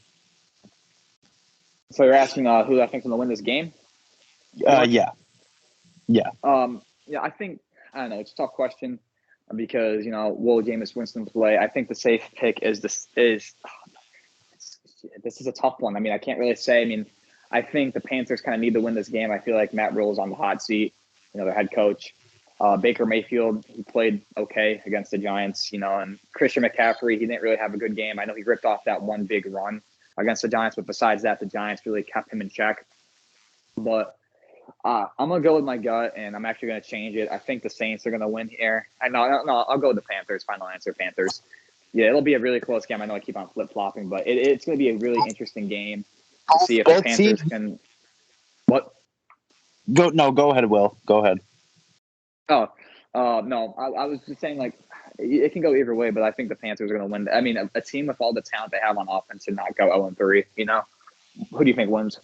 So you're asking who I think's going to win this game? Yeah. Yeah, I don't know. It's a tough question because will Jameis Winston play? I think the safe pick is this is a tough one. I mean, I can't really say. I mean, I think the Panthers kind of need to win this game. I feel like Matt Rule's on the hot seat, their head coach. Baker Mayfield, he played okay against the Giants, and Christian McCaffrey, he didn't really have a good game. I know he ripped off that one big run against the Giants, but besides that, the Giants really kept him in check. But I'm going to go with my gut, and I'm actually going to change it. I think the Saints are going to win here. No, I'll go with the Panthers. Final answer, Panthers. Yeah, it'll be a really close game. I know I keep on flip-flopping, but it's going to be a really interesting game to see if the Panthers can – what? Go ahead, Will. Go ahead. Oh, no, I was just saying, like, it can go either way, but I think the Panthers are going to win. I mean, a team with all the talent they have on offense should not go 0-3, Who do you think wins?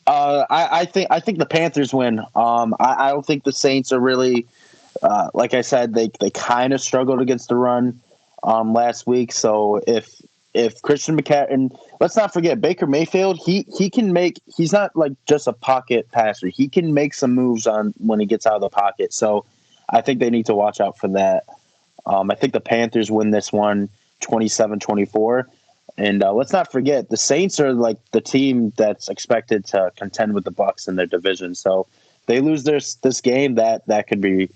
I think the Panthers win. I don't think the Saints are really, like I said, they kind of struggled against the run last week. So if Christian McCaffrey, and let's not forget Baker Mayfield, he can make. He's not like just a pocket passer. He can make some moves on when he gets out of the pocket. So I think they need to watch out for that. I think the Panthers win this one 27-24. And let's not forget, the Saints are like the team that's expected to contend with the Bucs in their division. So they lose this game, that could be,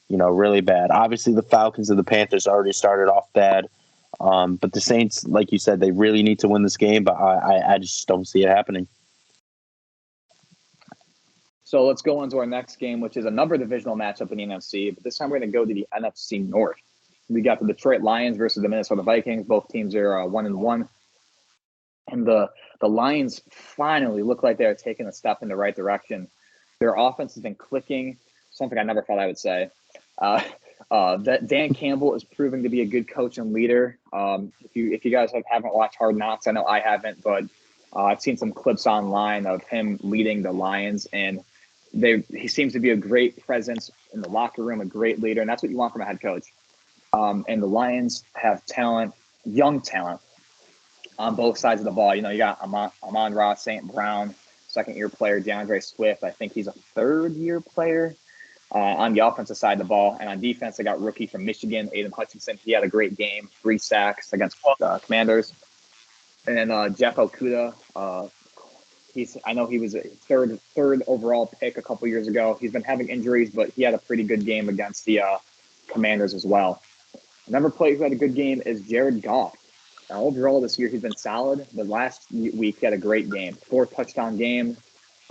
really bad. Obviously, the Falcons and the Panthers already started off bad. But the Saints, like you said, they really need to win this game, but I just don't see it happening. So let's go on to our next game, which is another divisional matchup in the NFC. But this time we're going to go to the NFC North. We got the Detroit Lions versus the Minnesota Vikings. Both teams are 1-1. And the Lions finally look like they're taking a step in the right direction. Their offense has been clicking, something I never thought I would say. That Dan Campbell is proving to be a good coach and leader. If you guys haven't watched Hard Knocks, I know I haven't, but I've seen some clips online of him leading the Lions, and he seems to be a great presence in the locker room, a great leader, and that's what you want from a head coach. And the Lions have talent, young talent, on both sides of the ball. You got Amon-Ra St. Brown, second-year player, DeAndre Swift. I think he's a third-year player on the offensive side of the ball. And on defense, they got rookie from Michigan, Aiden Hutchinson. He had a great game, 3 sacks against Commanders. And then Jeff Okudah, I know he was a third overall pick a couple years ago. He's been having injuries, but he had a pretty good game against the Commanders as well. Another player who had a good game is Jared Goff. Now, overall this year, he's been solid, but last week he had a great game. 4-touchdown game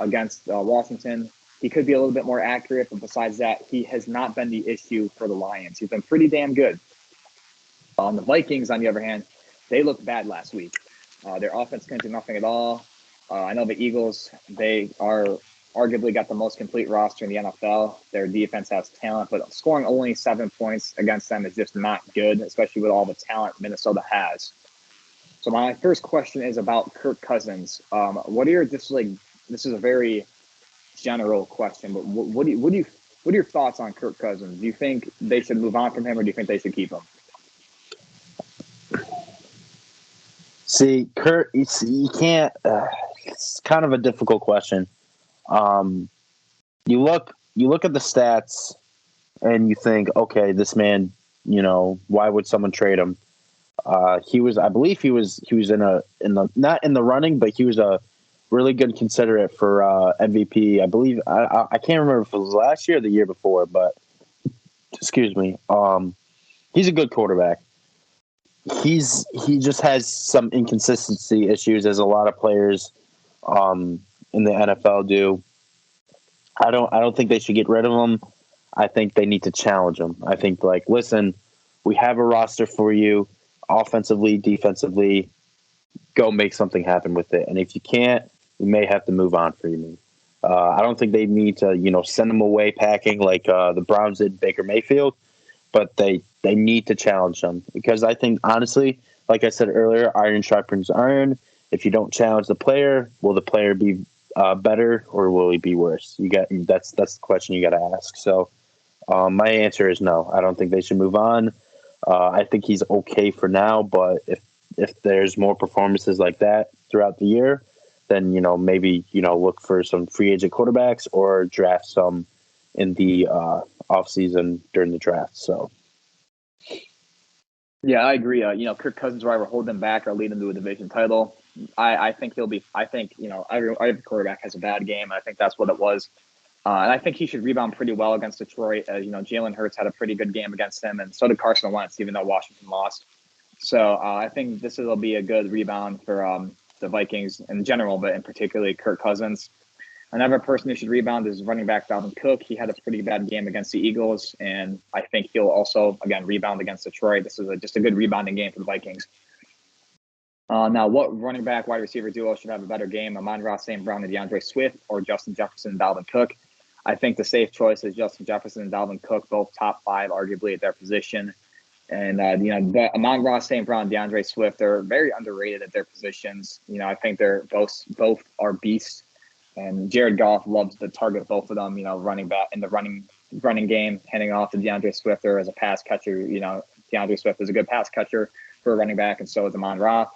against Washington. He could be a little bit more accurate, but besides that, he has not been the issue for the Lions. He's been pretty damn good. The Vikings, on the other hand, they looked bad last week. Their offense couldn't do nothing at all. I know the Eagles, they are arguably got the most complete roster in the NFL. Their defense has talent, but scoring only 7 points against them is just not good, especially with all the talent Minnesota has. So my first question is about Kirk Cousins. What are your this is a very general question, but what are your thoughts on Kirk Cousins? Do you think they should move on from him, or do you think they should keep him? See, Kurt, you can't. It's kind of a difficult question. You look at the stats, and you think, okay, this man, why would someone trade him? I believe he was not in the running, but he was a really good considerate for MVP. I believe I can't remember if it was last year or the year before, but excuse me. He's a good quarterback. He just has some inconsistency issues, as a lot of players in the NFL do. I don't think they should get rid of him. I think they need to challenge him. I think, listen, we have a roster for you, offensively, defensively. Go make something happen with it. And if you can't, you may have to move on for you. I don't think they need to, send him away packing like the Browns did Baker Mayfield, but they need to challenge him, because I think, honestly, like I said earlier, iron sharpens iron. If you don't challenge the player, will the player be better, or will he be worse? That's the question you got to ask. So my answer is no. I don't think they should move on. I think he's okay for now, but if there's more performances like that throughout the year, then maybe look for some free agent quarterbacks or draft some in the offseason during the draft. So. Yeah, I agree. Kirk Cousins, Ryder, hold them back or lead them to a division title. I think he'll be. I think every quarterback has a bad game. I think that's what it was. And I think he should rebound pretty well against Detroit. Jalen Hurts had a pretty good game against him, and so did Carson Wentz, even though Washington lost. So I think this will be a good rebound for the Vikings in general, but in particularly Kirk Cousins. Another person who should rebound is running back Dalvin Cook. He had a pretty bad game against the Eagles, and I think he'll also, again, rebound against Detroit. This is just a good rebounding game for the Vikings. Now, what running back, wide receiver duo should have a better game? Amon-Ra St. Brown and DeAndre Swift, or Justin Jefferson and Dalvin Cook? I think the safe choice is Justin Jefferson and Dalvin Cook, both top 5, arguably, at their position. And, Amon-Ra St. Brown and DeAndre Swift are very underrated at their positions. I think they're both are beasts. And Jared Goff loves to target both of them, running back in the running game, handing off to DeAndre Swift as a pass catcher. DeAndre Swift is a good pass catcher for a running back, and so is Amon-Ra.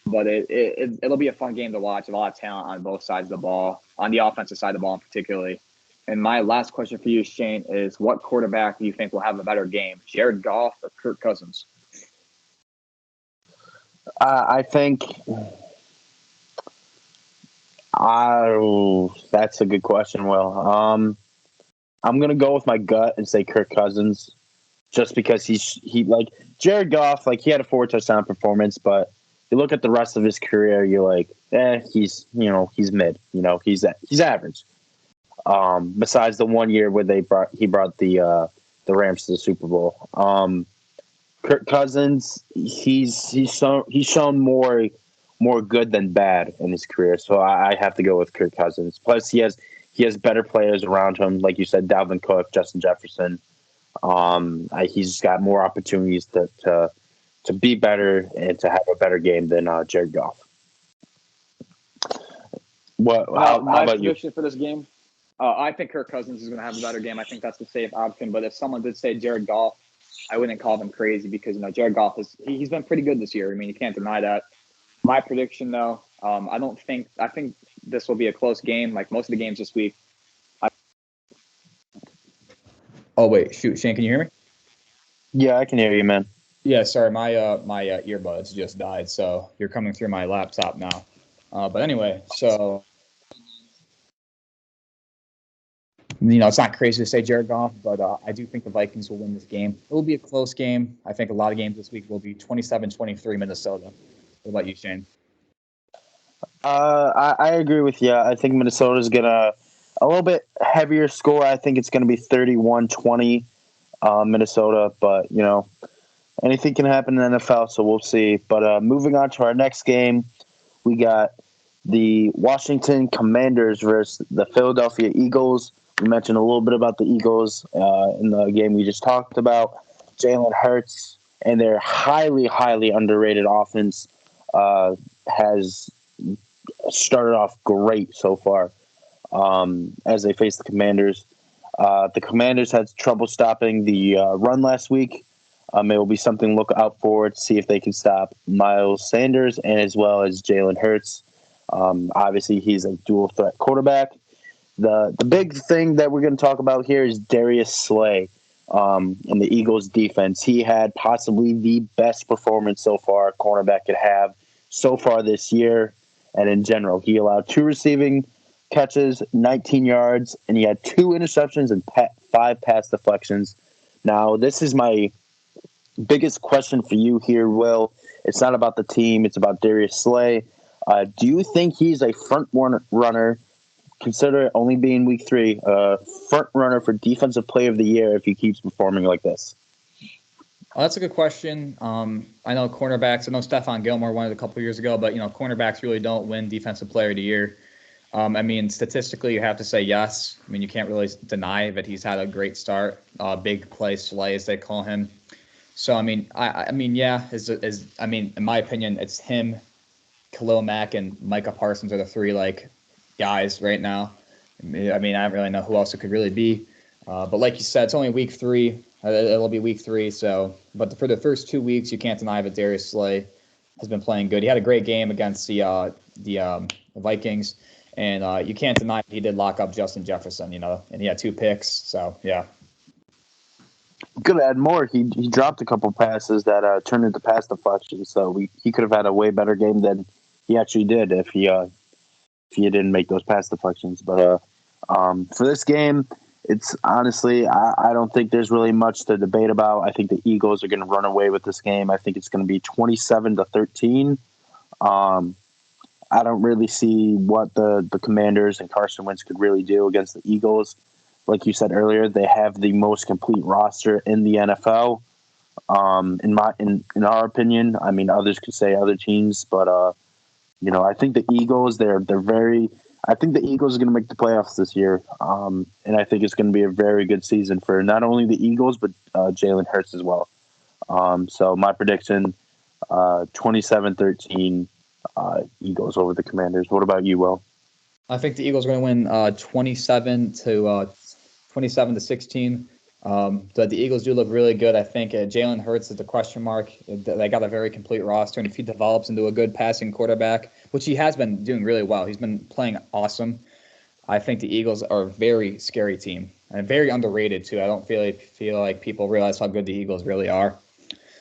But it'll be a fun game to watch. A lot of talent on both sides of the ball, on the offensive side of the ball particularly. And my last question for you, Shane, is what quarterback do you think will have a better game, Jared Goff or Kirk Cousins? I think that's a good question, Will. I'm gonna go with my gut and say Kirk Cousins, just because he like Jared Goff, like he had a 4-touchdown performance, but you look at the rest of his career, you're like, he's mid, he's average. Besides the 1 year where he brought the Rams to the Super Bowl. Kirk Cousins, he's shown more good than bad in his career, so I have to go with Kirk Cousins. Plus, he has better players around him, like you said, Dalvin Cook, Justin Jefferson. He's got more opportunities to be better and to have a better game than Jared Goff. How about you? For this game, I think Kirk Cousins is going to have a better game. I think that's the safe option. But if someone did say Jared Goff, I wouldn't call them crazy because Jared Goff he's been pretty good this year. I mean, you can't deny that. My prediction, though, I think this will be a close game, like most of the games this week. Oh wait, shoot, Shane, can you hear me? Yeah, I can hear you, man. Yeah, sorry, my earbuds just died, so you're coming through my laptop now. But anyway, so it's not crazy to say Jared Goff, but I do think the Vikings will win this game. It will be a close game. I think a lot of games this week will be 27-23 Minnesota. What about you, Shane? I agree with you. I think Minnesota's gonna a little bit heavier score. I think it's gonna be 31-20 Minnesota, but anything can happen in the NFL, so we'll see. But moving on to our next game, we got the Washington Commanders versus the Philadelphia Eagles. We mentioned a little bit about the Eagles in the game we just talked about. Jalen Hurts and their highly, highly underrated offense has started off great so far as they face the Commanders. The Commanders had trouble stopping the run last week. It will be something to look out for to see if they can stop Miles Sanders and as well as Jalen Hurts. Obviously, he's a dual threat quarterback. The big thing that we're going to talk about here is Darius Slay in the Eagles defense. He had possibly the best performance so far a cornerback could have so far this year. And in general, he allowed 2 receiving catches, 19 yards, and he had 2 interceptions and 5 pass deflections. Now, this is my biggest question for you here, Will. It's not about the team. It's about Darius Slay. Do you think he's a front runner, consider it only being week 3, front runner for Defensive Player of the Year if he keeps performing like this? That's a good question. I know cornerbacks. I know Stephon Gilmore won it a couple years ago, but cornerbacks really don't win Defensive Player of the Year. Statistically, you have to say yes. You can't really deny that he's had a great start. Big play Slay, as they call him. So yeah. In my opinion, it's him, Khalil Mack, and Micah Parsons are the 3 guys right now. I don't really know who else it could really be. But like you said, it's only week 3. It'll be week 3. So, but for the first 2 weeks, you can't deny that Darius Slay has been playing good. He had a great game against the Vikings, and you can't deny he did lock up Justin Jefferson. And he had 2 picks. So yeah. Could add more. He dropped a couple passes that turned into pass deflections. So he could have had a way better game than he actually did if he didn't make those pass deflections. But for this game, it's honestly I don't think there's really much to debate about. I think the Eagles are going to run away with this game. I think it's going to be 27-13. I don't really see what the Commanders and Carson Wentz could really do against the Eagles. Like you said earlier, they have the most complete roster in the NFL. In our opinion, I mean, others could say other teams, but I think the Eagles I think the Eagles are going to make the playoffs this year, and I think it's going to be a very good season for not only the Eagles but Jalen Hurts as well. So my prediction, 27-13, Eagles over the Commanders. What about you, Will? I think the Eagles are going to win 27-16. But the Eagles do look really good. I think Jalen Hurts is the question mark. They got a very complete roster, and if he develops into a good passing quarterback, which he has been doing really well, he's been playing awesome. I think the Eagles are a very scary team and very underrated too. I don't feel like people realize how good the Eagles really are.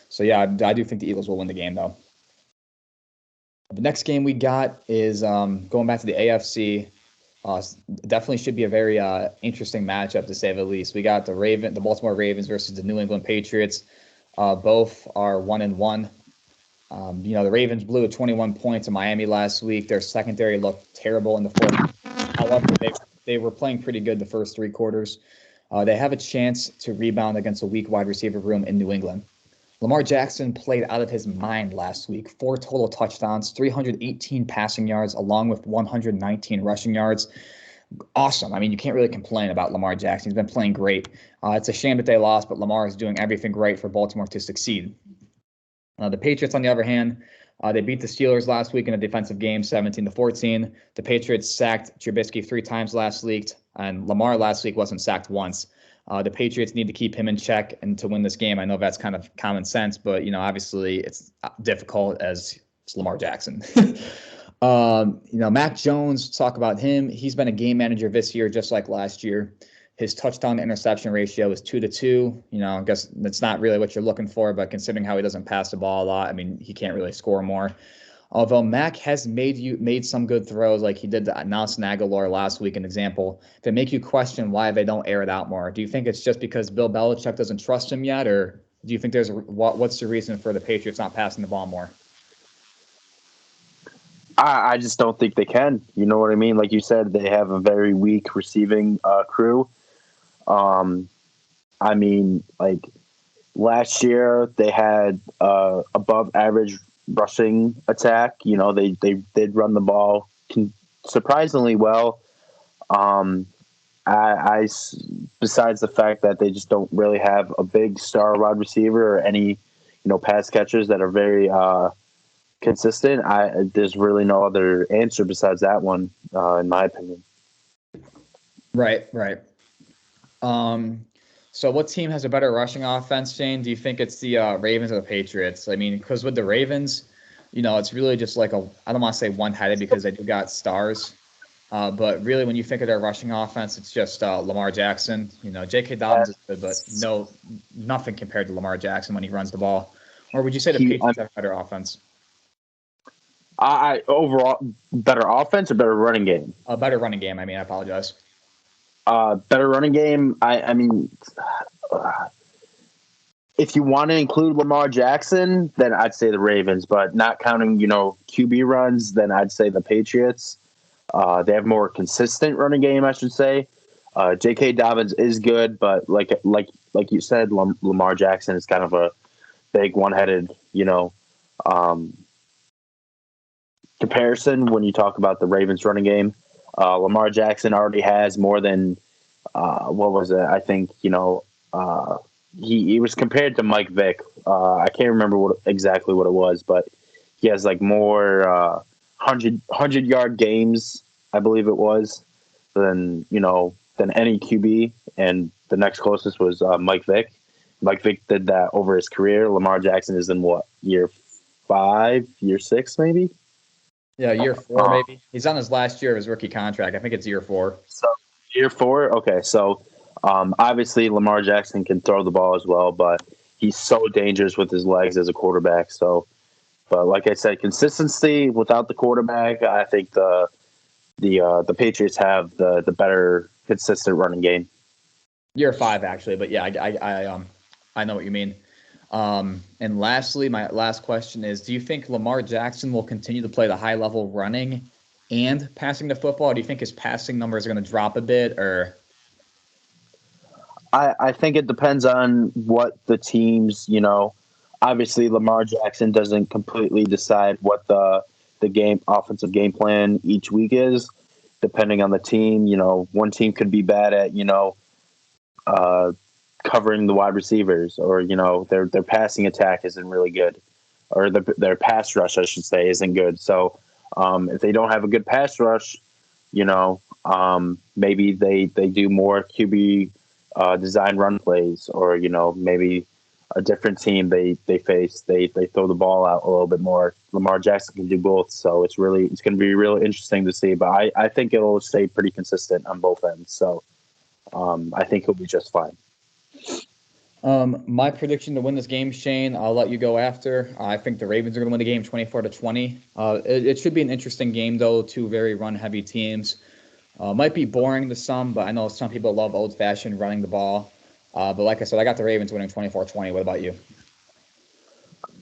So yeah, I do think the Eagles will win the game though. The next game we got is going back to the AFC. Definitely should be a very interesting matchup to say the least. We got the Baltimore Ravens versus the New England Patriots. Both are 1-1. The Ravens blew 21 points in Miami last week. Their secondary looked terrible in the fourth. However, they were playing pretty good the first 3 quarters. They have a chance to rebound against a weak wide receiver room in New England. Lamar Jackson played out of his mind last week. 4 total touchdowns, 318 passing yards, along with 119 rushing yards. Awesome. I mean, you can't really complain about Lamar Jackson. He's been playing great. It's a shame that they lost, but Lamar is doing everything great for Baltimore to succeed. The Patriots, on the other hand, they beat the Steelers last week in a defensive game, 17-14. The Patriots sacked Trubisky 3 times last week, and Lamar last week wasn't sacked once. The Patriots need to keep him in check and to win this game. I know that's kind of common sense, but obviously it's difficult as it's Lamar Jackson. Mac Jones, talk about him. He's been a game manager this year, just like last year. His touchdown to interception ratio is 2-2. I guess that's not really what you're looking for, but considering how he doesn't pass the ball a lot, I mean, he can't really score more. Although Mac has made some good throws, like he did to Nelson Aguilar last week, an example, that make you question why they don't air it out more. Do you think it's just because Bill Belichick doesn't trust him yet, or do you think what's the reason for the Patriots not passing the ball more? I just don't think they can. You know what I mean? Like you said, they have a very weak receiving crew. I mean, like last year they had above average rushing attack. They did run the ball surprisingly well. I besides the fact that they just don't really have a big star wide receiver or any pass catchers that are very consistent, there's really no other answer besides that one, in my opinion. Right. So what team has a better rushing offense, Shane? Do you think it's the Ravens or the Patriots? I mean, because with the Ravens, it's really just like I don't want to say one-headed because they do got stars. But really, when you think of their rushing offense, it's just Lamar Jackson. J.K. Dobbins is good, but nothing compared to Lamar Jackson when he runs the ball. Or would you say the Patriots have a better offense? Overall, better offense or better running game? A better running game. I mean, I apologize. Better running game. I mean, if you want to include Lamar Jackson, then I'd say the Ravens. But not counting, QB runs, then I'd say the Patriots. They have more consistent running game, I should say. J.K. Dobbins is good, but like you said, Lamar Jackson is kind of a big one-headed, comparison when you talk about the Ravens running game. Lamar Jackson already has more than what was it? I think he was compared to Mike Vick. I can't remember exactly what it was, but he has like more 100-yard games, I believe it was, than any QB, and the next closest was Mike Vick. like Vic did that over his career. Lamar Jackson is in what, year 5, year 6, maybe? Yeah, year 4 maybe. He's on his last year of his rookie contract. I think it's year 4. So year 4, okay. So obviously Lamar Jackson can throw the ball as well, but he's so dangerous with his legs as a quarterback. So, but like I said, consistency without the quarterback, I think the Patriots have the better consistent running game. Year 5 actually, but yeah, I know what you mean. And lastly, my last question is: do you think Lamar Jackson will continue to play the high level running and passing the football? Or do you think his passing numbers are going to drop a bit? Or I think it depends on what the teams, obviously Lamar Jackson doesn't completely decide what the offensive game plan each week is, depending on the team. One team could be bad at, covering the wide receivers, or, their passing attack isn't really good, or their pass rush, I should say, isn't good. So if they don't have a good pass rush, maybe they do more QB design run plays, or maybe a different team they face, they throw the ball out a little bit more. Lamar Jackson can do both, so it's going to be really interesting to see. But I think it'll stay pretty consistent on both ends. So I think he'll be just fine. My prediction to win this game, Shane, I'll let you go after. I think the Ravens are going to win the game 24-20. It should be an interesting game, though. Two very run-heavy teams. Might be boring to some, but I know some people love old-fashioned running the ball. But like I said, I got the Ravens winning 24-20. What about you?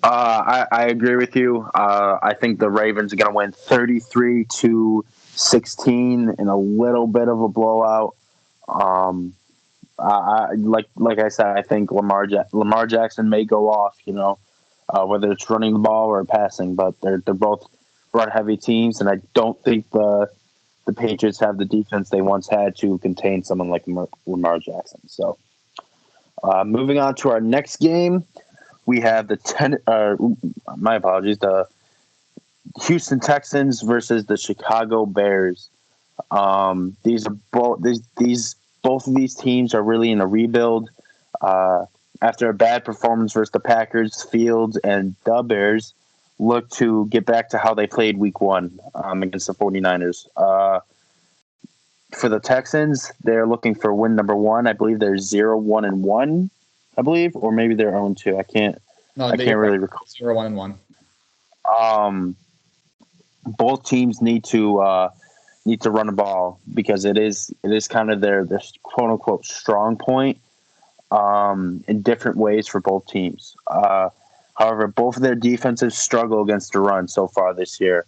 I agree with you. I think the Ravens are going to win 33-16 in a little bit of a blowout. Like I said, I think Lamar Jackson may go off, whether it's running the ball or passing, but they're both run-heavy teams, and I don't think the Patriots have the defense they once had to contain someone like Lamar Jackson. So, moving on to our next game, we have the Houston Texans versus the Chicago Bears. Both of these teams are really in a rebuild. After a bad performance versus the Packers, Fields and the Bears look to get back to how they played week 1 against the 49ers. For the Texans, they're looking for win number 1. I believe they're 0-1-1, I believe, or maybe they're 0-2. I can't really recall. 0-1-1. Both teams need to run the ball, because it is kind of their quote unquote strong point in different ways for both teams. However, both of their defenses struggle against the run so far this year.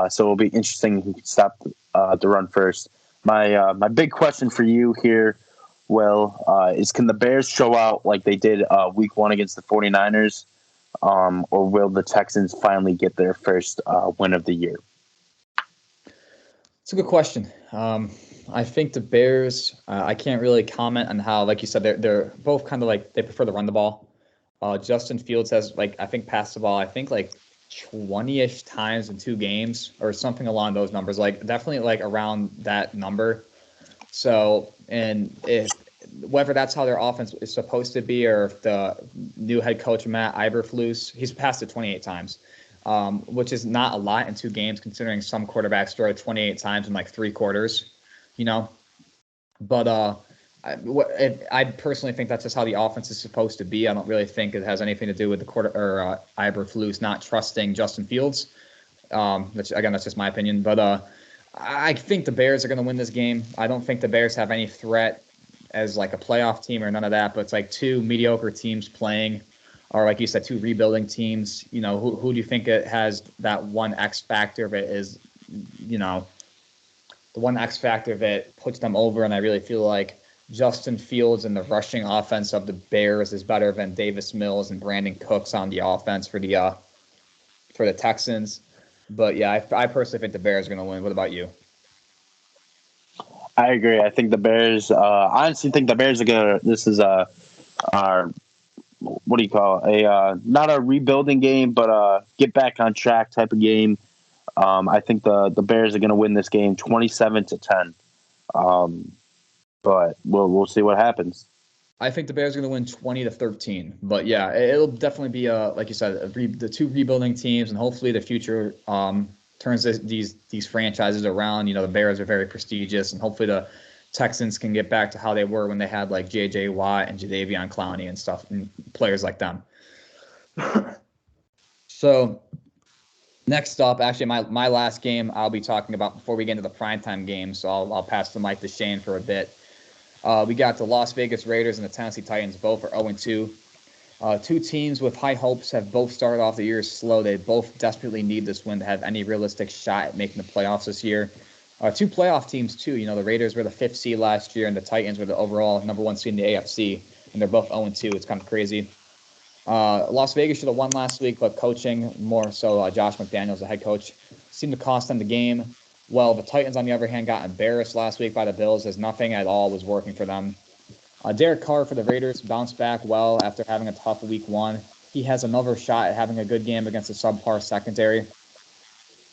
So it'll be interesting who can stop the run first. My big question for you here, Will, is can the Bears show out like they did week 1 against the 49ers, or will the Texans finally get their first win of the year? It's a good question. I think the Bears, I can't really comment on how, like you said, they're both kind of like they prefer to run the ball. Justin Fields has, I think, passed the ball, 20-ish times in 2 games or something along those numbers, definitely around that number. So, and whether that's how their offense is supposed to be, or if the new head coach, Matt Eberflus, he's passed it 28 times. Which is not a lot in 2 games, considering some quarterbacks throw 28 times in 3 quarters, But I personally think that's just how the offense is supposed to be. I don't really think it has anything to do with the Eberflus not trusting Justin Fields. That's just my opinion. But I think the Bears are going to win this game. I don't think the Bears have any threat as a playoff team or none of that. But it's 2 mediocre teams playing. Or like you said, 2 rebuilding teams. Who do you think it has that one X factor of it is, the one X factor that puts them over? And I really feel like Justin Fields and the rushing offense of the Bears is better than Davis Mills and Brandon Cooks on the offense for the Texans. But yeah, I personally think the Bears are going to win. What about you? I agree. I think the Bears. I honestly think the Bears are gonna. This is our. What do you call it? Not a rebuilding game, but get back on track type of game. I think the Bears are going to win this game 27-10. But we'll see what happens. I think the Bears are going to win 20-13. But yeah, it'll definitely be like you said, the two rebuilding teams, and hopefully the future turns these franchises around. You know, the Bears are very prestigious, and hopefully the Texans can get back to how they were when they had like J.J. Watt and Jadeveon Clowney and stuff, and players like them. So next up, actually, my last game I'll be talking about before we get into the primetime game. So I'll pass the mic to Shane for a bit. We got the Las Vegas Raiders and the Tennessee Titans both are 0-2. Two teams with high hopes have both started off the year slow. They both desperately need this win to have any realistic shot at making the playoffs this year. Two playoff teams, too. You know, the Raiders were the 5th seed last year, and the Titans were the overall number 1 seed in the AFC, and they're both 0-2. It's kind of crazy. Las Vegas should have won last week, but coaching, more so Josh McDaniels, the head coach, seemed to cost them the game. Well, the Titans, on the other hand, got embarrassed last week by the Bills as nothing at all was working for them. Derek Carr for the Raiders bounced back well after having a tough week 1. He has another shot at having a good game against a subpar secondary.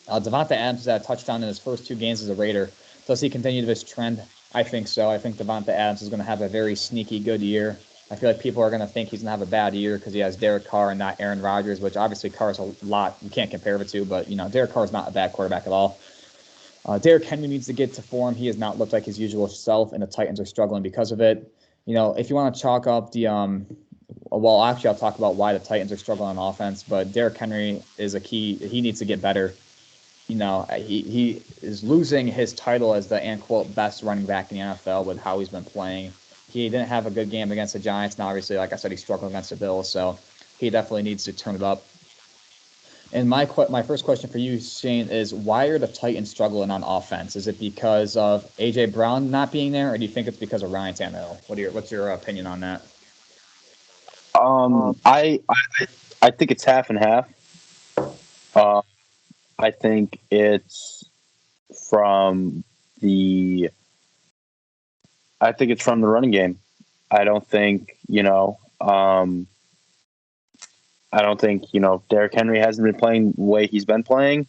Devonta Adams has had a touchdown in his first 2 games as a Raider. Does he continue this trend? I think so. I think Devonta Adams is going to have a very sneaky good year. I feel like people are going to think he's going to have a bad year because he has Derek Carr and not Aaron Rodgers, which obviously Carr is a lot. You can't compare the two, but, you know, Derek Carr is not a bad quarterback at all. Derrick Henry needs to get to form. He has not looked like his usual self, and the Titans are struggling because of it. You know, if you want to chalk up the well, actually, I'll talk about why the Titans are struggling on offense, but Derrick Henry is a key. He needs to get better. You know, he is losing his title as the, end quote, best running back in the NFL with how he's been playing. He didn't have a good game against the Giants. Now, obviously, like I said, he struggled against the Bills, so he definitely needs to turn it up. And my first question for you, Shane, is why are the Titans struggling on offense? Is it because of A.J. Brown not being there, or do you think it's because of Ryan Tannehill? What's your opinion on that? I think it's half and half. I think it's from the running game. I don't think, Derrick Henry hasn't been playing the way he's been playing,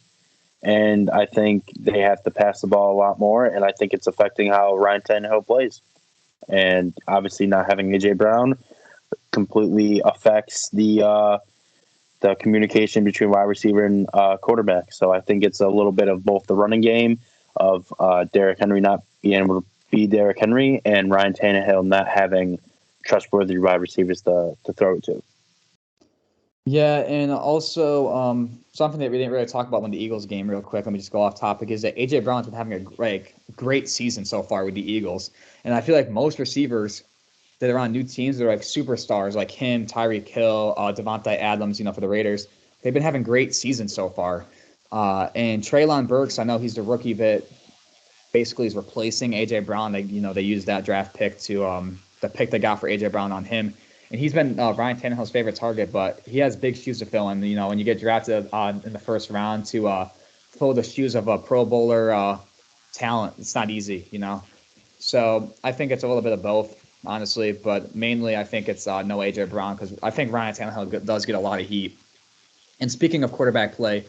and I think they have to pass the ball a lot more, and I think it's affecting how Ryan Tannehill plays. And obviously not having A.J. Brown completely affects the communication between wide receiver and quarterback. So I think it's a little bit of both the running game of Derrick Henry not being able to be Derrick Henry and Ryan Tannehill not having trustworthy wide receivers to throw it to. Yeah, and also something that we didn't really talk about in the Eagles game real quick, let me just go off topic, is that A.J. Brown's been having a great season so far with the Eagles. And I feel like most receivers that are on new teams, they're like superstars, like him, Tyreek Hill, Devontae Adams, for the Raiders. They've been having great seasons so far. And Treylon Burks, I know he's the rookie that basically is replacing A.J. Brown. They used that draft pick to the pick they got for A.J. Brown on him. And he's been Ryan Tannehill's favorite target, but he has big shoes to fill. And, when you get drafted in the first round to fill the shoes of a Pro Bowler talent, it's not easy, So I think it's a little bit of both, honestly. But mainly I think it's no A.J. Brown because I think Ryan Tannehill does get a lot of heat. And speaking of quarterback play,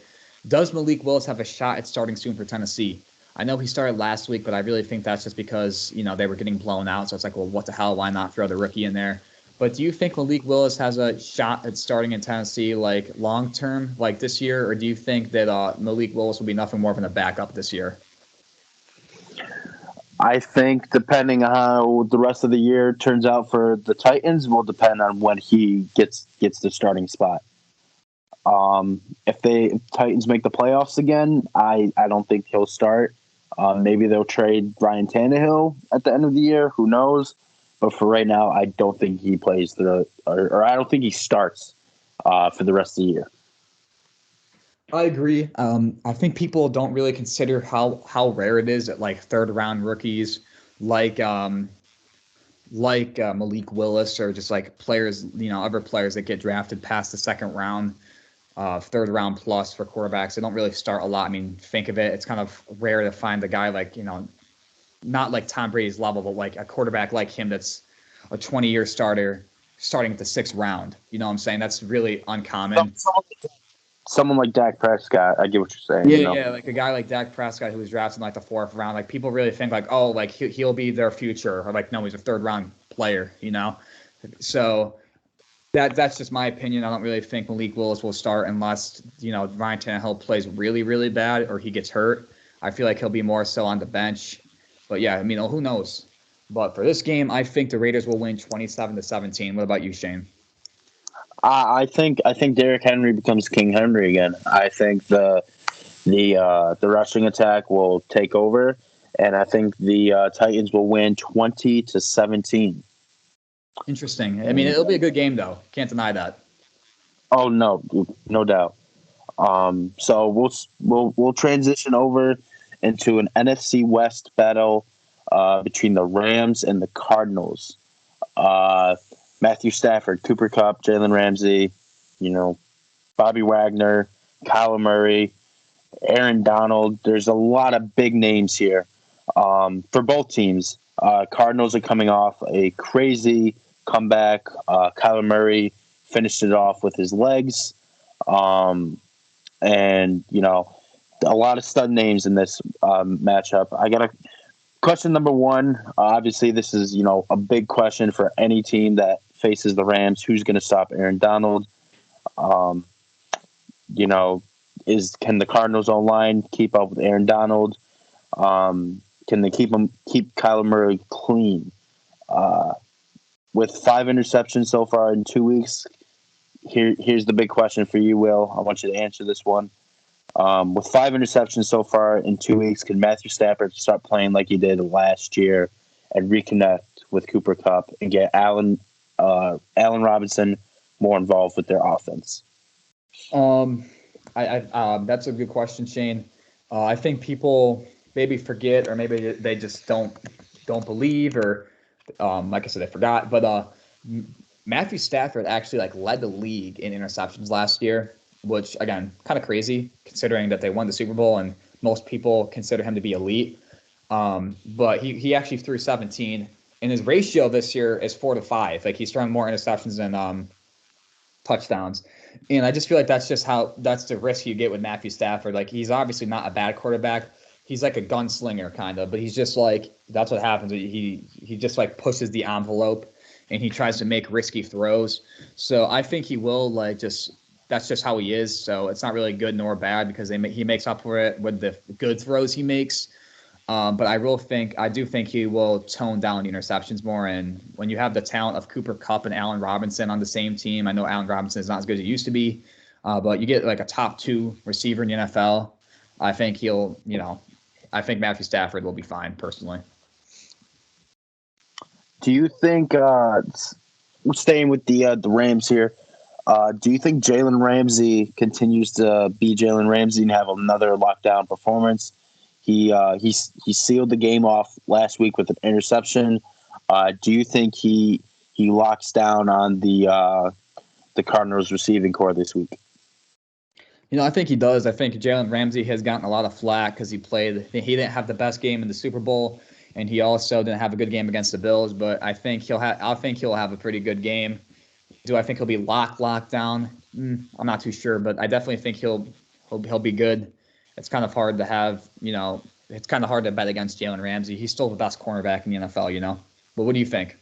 does Malik Willis have a shot at starting soon for Tennessee? I know he started last week, but I really think that's just because, they were getting blown out. So it's like, well, what the hell? Why not throw the rookie in there? But do you think Malik Willis has a shot at starting in Tennessee, like long term, like this year, or do you think that Malik Willis will be nothing more than a backup this year? I think depending on how the rest of the year turns out for the Titans will depend on when he gets the starting spot. If Titans make the playoffs again, I don't think he'll start. Maybe they'll trade Ryan Tannehill at the end of the year. Who knows? But for right now, I don't think he plays or I don't think he starts for the rest of the year. I agree. I think people don't really consider how rare it is that like third round rookies like Malik Willis or just like players, other players that get drafted past the second round, third round plus for quarterbacks. They don't really start a lot. I mean, think of it. It's kind of rare to find a guy like, not like Tom Brady's level, but like a quarterback like him that's a 20-year starter starting at the 6th round. You know what I'm saying? That's really uncommon. Someone like Dak Prescott, I get what you're saying. Yeah, like a guy like Dak Prescott who was drafted in like the 4th round. Like people really think like, oh, like he'll be their future, or like no, he's a 3rd round player. So that's just my opinion. I don't really think Malik Willis will start unless, Ryan Tannehill plays really, really bad or he gets hurt. I feel like he'll be more so on the bench. But yeah, who knows? But for this game, I think the Raiders will win 27-17. What about you, Shane? I think Derrick Henry becomes King Henry again. I think the rushing attack will take over, and I think the Titans will win 20-17. Interesting. It'll be a good game though. Can't deny that. Oh no doubt. So we'll transition over into an NFC West battle between the Rams and the Cardinals. Matthew Stafford, Cooper Kupp, Jalen Ramsey, Bobby Wagner, Kyler Murray, Aaron Donald. There's a lot of big names here for both teams. Cardinals are coming off a crazy comeback. Kyler Murray finished it off with his legs. And, a lot of stud names in this matchup. I got a question number one. Obviously, this is, a big question for any team that faces the Rams. Who's going to stop Aaron Donald? Can the Cardinals online keep up with Aaron Donald? Can they keep Kyler Murray clean? With 5 interceptions so far in 2 weeks, here's the big question for you, Will. I want you to answer this one. With 5 interceptions so far in 2 weeks, can Matthew Stafford start playing like he did last year and reconnect with Cooper Kupp and get Allen Robinson more involved with their offense? That's a good question, Shane. I think people maybe forget, or maybe they just don't believe, or like I said, they forgot. But Matthew Stafford actually led the league in interceptions last year, which again, kind of crazy considering that they won the Super Bowl and most people consider him to be elite. But he actually threw 17, and his ratio this year is 4-5. He's throwing more interceptions than touchdowns. And I just feel like that's the risk you get with Matthew Stafford. He's obviously not a bad quarterback. He's like a gunslinger kind of, but he's just that's what happens. He just pushes the envelope and he tries to make risky throws. So I think he will that's just how he is. So it's not really good nor bad because he makes up for it with the good throws he makes. But I do think he will tone down the interceptions more. And when you have the talent of Cooper Kupp and Allen Robinson on the same team, I know Allen Robinson is not as good as he used to be, but you get a top 2 receiver in the NFL. I think I think Matthew Stafford will be fine personally. Do you think, staying with the Rams here, do you think Jalen Ramsey continues to be Jalen Ramsey and have another lockdown performance? He sealed the game off last week with an interception. Do you think he locks down on the Cardinals receiving core this week? I think he does. I think Jalen Ramsey has gotten a lot of flack because he didn't have the best game in the Super Bowl, and he also didn't have a good game against the Bills. But I think he'll have a pretty good game. Do I think he'll be locked down? I'm not too sure, but I definitely think he'll be good. It's kind of hard to have, it's kind of hard to bet against Jalen Ramsey. He's still the best cornerback in the NFL, But what do you think?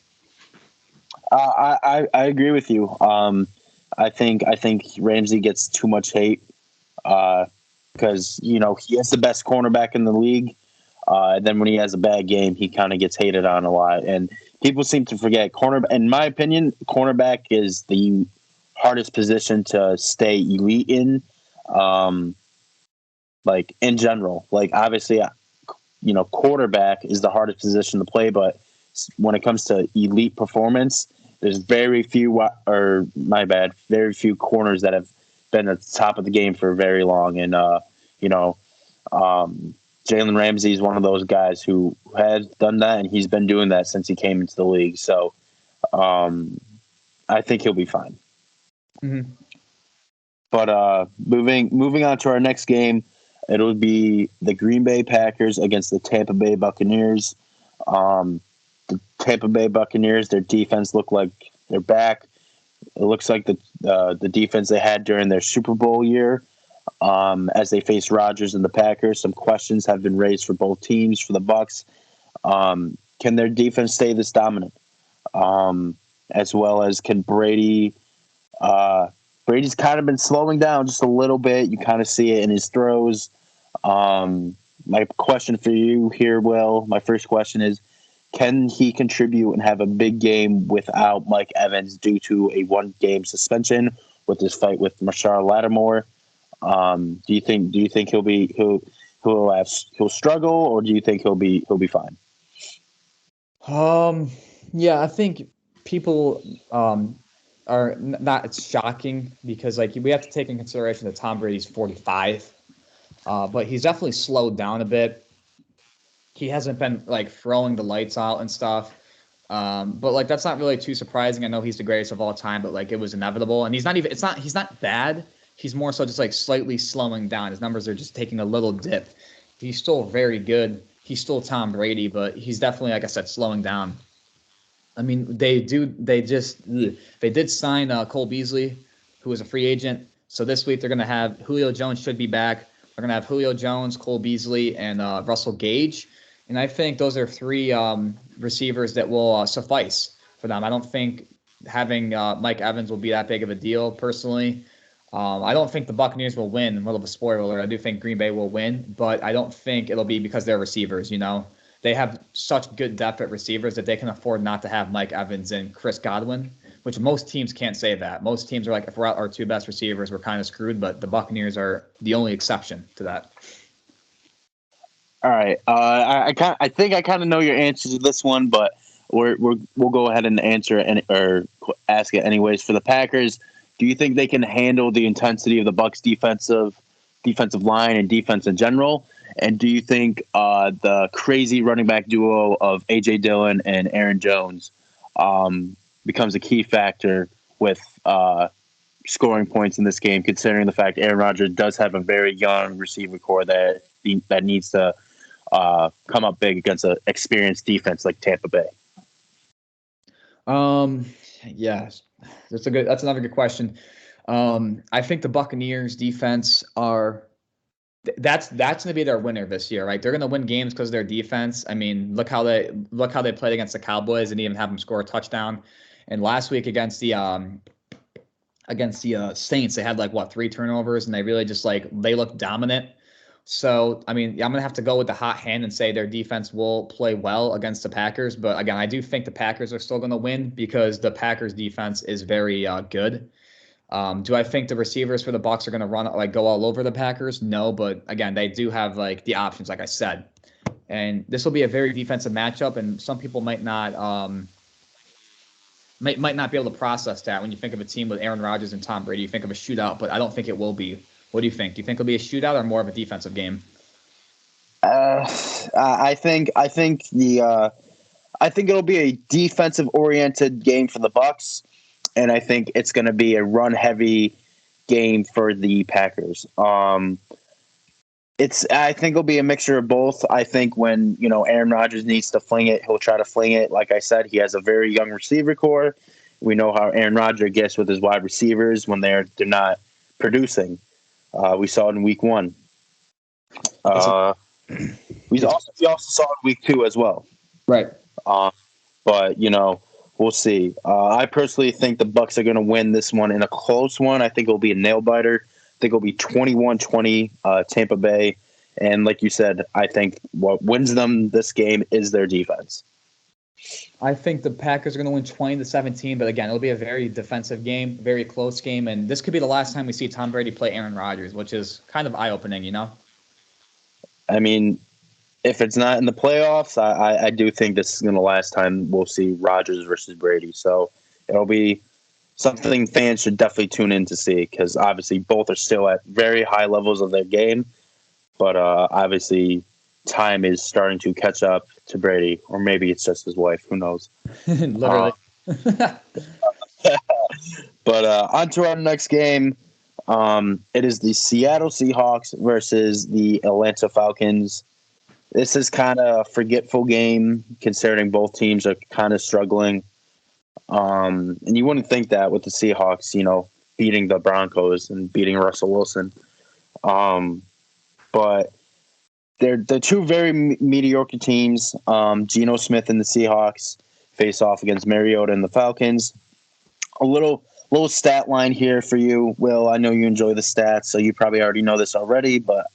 I agree with you. I think Ramsey gets too much hate because he has the best cornerback in the league. Then when he has a bad game, he kind of gets hated on a lot, and people seem to forget in my opinion, cornerback is the hardest position to stay elite in. In general, obviously, quarterback is the hardest position to play, but when it comes to elite performance, there's very few corners that have been at the top of the game for very long. And, Jalen Ramsey is one of those guys who has done that, and he's been doing that since he came into the league. So I think he'll be fine. Mm-hmm. But moving on to our next game, it'll be the Green Bay Packers against the Tampa Bay Buccaneers. The Tampa Bay Buccaneers, their defense look like they're back. It looks like the defense they had during their Super Bowl year as they face Rodgers and the Packers. Some questions have been raised for both teams. For the Bucs, can their defense stay this dominant? as well as can Brady. Brady's kind of been slowing down just a little bit. You kind of see it in his throws. My question for you here, Will, my first question is, can he contribute and have a big game without Mike Evans due to a 1-game suspension with his fight with Marshall Lattimore? Do you think he'll struggle, or do you think he'll be fine? Yeah, I think people are not. It's shocking because like we have to take in consideration that Tom Brady's 45, but he's definitely slowed down a bit. He hasn't been like throwing the lights out and stuff. But like that's not really too surprising. I know he's the greatest of all time, but like it was inevitable. And he's not bad. He's more so just like slightly slowing down. His numbers are just taking a little dip. He's still very good. He's still Tom Brady, but he's definitely, like I said, slowing down. I mean, they did sign Cole Beasley, who is a free agent. So this week they're going to have Julio Jones should be back. They're going to have Julio Jones, Cole Beasley, and Russell Gage. And I think those are 3 receivers that will suffice for them. I don't think having Mike Evans will be that big of a deal, personally. I don't think the Buccaneers will win. A little of a spoiler alert. I do think Green Bay will win, but I don't think it'll be because they're receivers, They have such good depth at receivers that they can afford not to have Mike Evans and Chris Godwin, which most teams can't say that. Most teams are like, if we're out our 2 best receivers, we're kind of screwed, but the Buccaneers are the only exception to that. All right. I think I kind of know your answer to this one, but we'll go ahead and answer it or ask it anyways. For the Packers, do you think they can handle the intensity of the Bucs defensive line and defense in general? And do you think the crazy running back duo of A.J. Dillon and Aaron Jones becomes a key factor with scoring points in this game, considering the fact Aaron Rodgers does have a very young receiver core that needs to come up big against an experienced defense like Tampa Bay? Yeah, that's another good question. I think the Buccaneers defense that's going to be their winner this year, right? They're going to win games because of their defense. I mean, look how they played against the Cowboys and even have them score a touchdown. And last week against the Saints, they had 3 turnovers, and they really just they looked dominant. So, I mean, I'm going to have to go with the hot hand and say their defense will play well against the Packers. But again, I do think the Packers are still going to win because the Packers defense is very good. Do I think the receivers for the Bucs are going to go all over the Packers? No, but again, they do have the options, like I said. And this will be a very defensive matchup, and some people might not be able to process that. When you think of a team with Aaron Rodgers and Tom Brady, you think of a shootout, but I don't think it will be. What do you think? Do you think it'll be a shootout or more of a defensive game? I think it'll be a defensive oriented game for the Bucs, and I think it's going to be a run heavy game for the Packers. I think it'll be a mixture of both. I think when Aaron Rodgers needs to fling it, he'll try to fling it. Like I said, he has a very young receiver core. We know how Aaron Rodgers gets with his wide receivers when they're not producing. We saw it in week 1. We also saw it in week 2 as well. Right. But we'll see. I personally think the Bucs are going to win this one in a close one. I think it'll be a nail biter. I think it'll be 21-20 Tampa Bay. And like you said, I think what wins them this game is their defense. I think the Packers are going to win 20-17, but again, it'll be a very defensive game, very close game, and this could be the last time we see Tom Brady play Aaron Rodgers, which is kind of eye-opening, I mean, if it's not in the playoffs, I do think this is going to the last time we'll see Rodgers versus Brady. So it'll be something fans should definitely tune in to see, because obviously both are still at very high levels of their game, but obviously time is starting to catch up to Brady, or maybe it's just his wife. Who knows? Literally. But on to our next game. It is the Seattle Seahawks versus the Atlanta Falcons. This is kind of a forgetful game, considering both teams are kind of struggling. And you wouldn't think that with the Seahawks, beating the Broncos and beating Russell Wilson. But they're 2 very mediocre teams. Geno Smith and the Seahawks face off against Mariota and the Falcons. A little stat line here for you, Will. I know you enjoy the stats, so you probably already know this already, but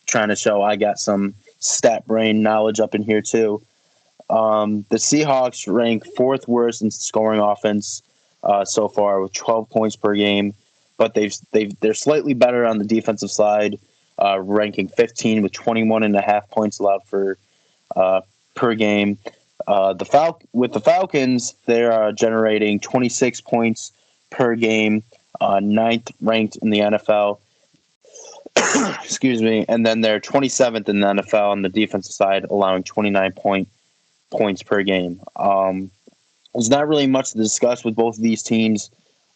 trying to show I got some stat brain knowledge up in here too. The Seahawks rank fourth worst in scoring offense so far with 12 points per game, but they're slightly better on the defensive side, ranking 15 with 21.5 points allowed for per game. With the Falcons, they're generating 26 points per game, ninth ranked in the NFL. Excuse me, and then they're 27th in the NFL on the defensive side, allowing 29 points per game. There's not really much to discuss with both of these teams,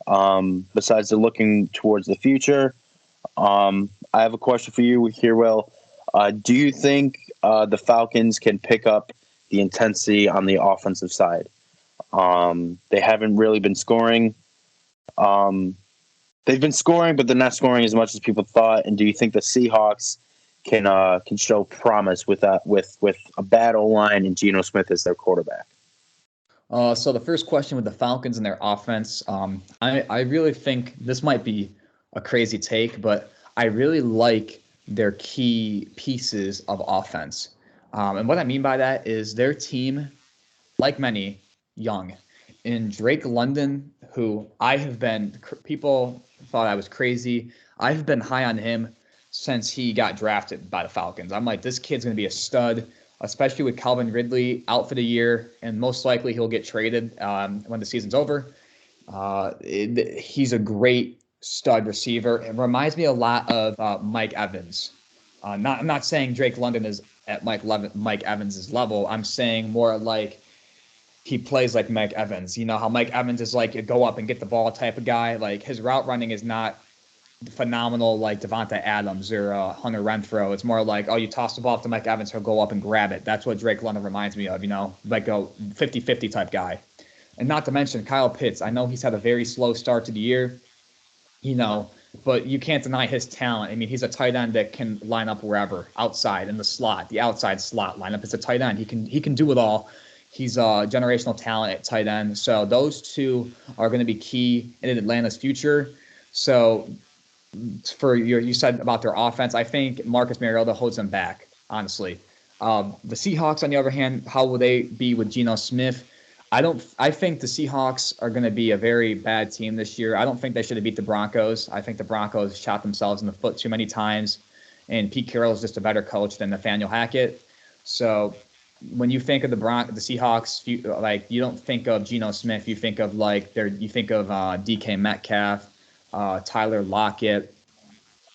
besides they're looking towards the future. I have a question for you here, Will. Do you think the Falcons can pick up the intensity on the offensive side? They haven't really been scoring. They've been scoring, but they're not scoring as much as people thought. And do you think the Seahawks can show promise with a bad O-line and Geno Smith as their quarterback? So the first question with the Falcons and their offense, I really think this might be a crazy take, but I really like their key pieces of offense. And what I mean by that is their team, like many, young. In Drake London, who people thought I was crazy. I've been high on him since he got drafted by the Falcons. I'm like, this kid's going to be a stud, especially with Calvin Ridley out for the year, and most likely he'll get traded when the season's over. He's a great stud receiver. It reminds me a lot of Mike Evans. I'm not saying Drake London is at Mike Evans' level. I'm saying more like he plays like Mike Evans. You know how Mike Evans is like a go up and get the ball type of guy. Like his route running is not phenomenal like Devontae Adams or Hunter Renfrow. It's more like, you toss the ball up to Mike Evans, he'll go up and grab it. That's what Drake London reminds me of, like a 50-50 type guy. And not to mention Kyle Pitts. I know he's had a very slow start to the year, but you can't deny his talent. I mean, he's a tight end that can line up wherever, outside in the slot, the outside slot lineup. It's a tight end. He can do it all. He's a generational talent at tight end. So those two are going to be key in Atlanta's future. So for you said about their offense, I think Marcus Mariota holds them back, honestly. The Seahawks, on the other hand, how will they be with Geno Smith? I think the Seahawks are going to be a very bad team this year. I don't think they should have beat the Broncos. I think the Broncos shot themselves in the foot too many times, and Pete Carroll is just a better coach than Nathaniel Hackett. So when you think of the Seahawks, you don't think of Geno Smith. You think of DK Metcalf, Tyler Lockett.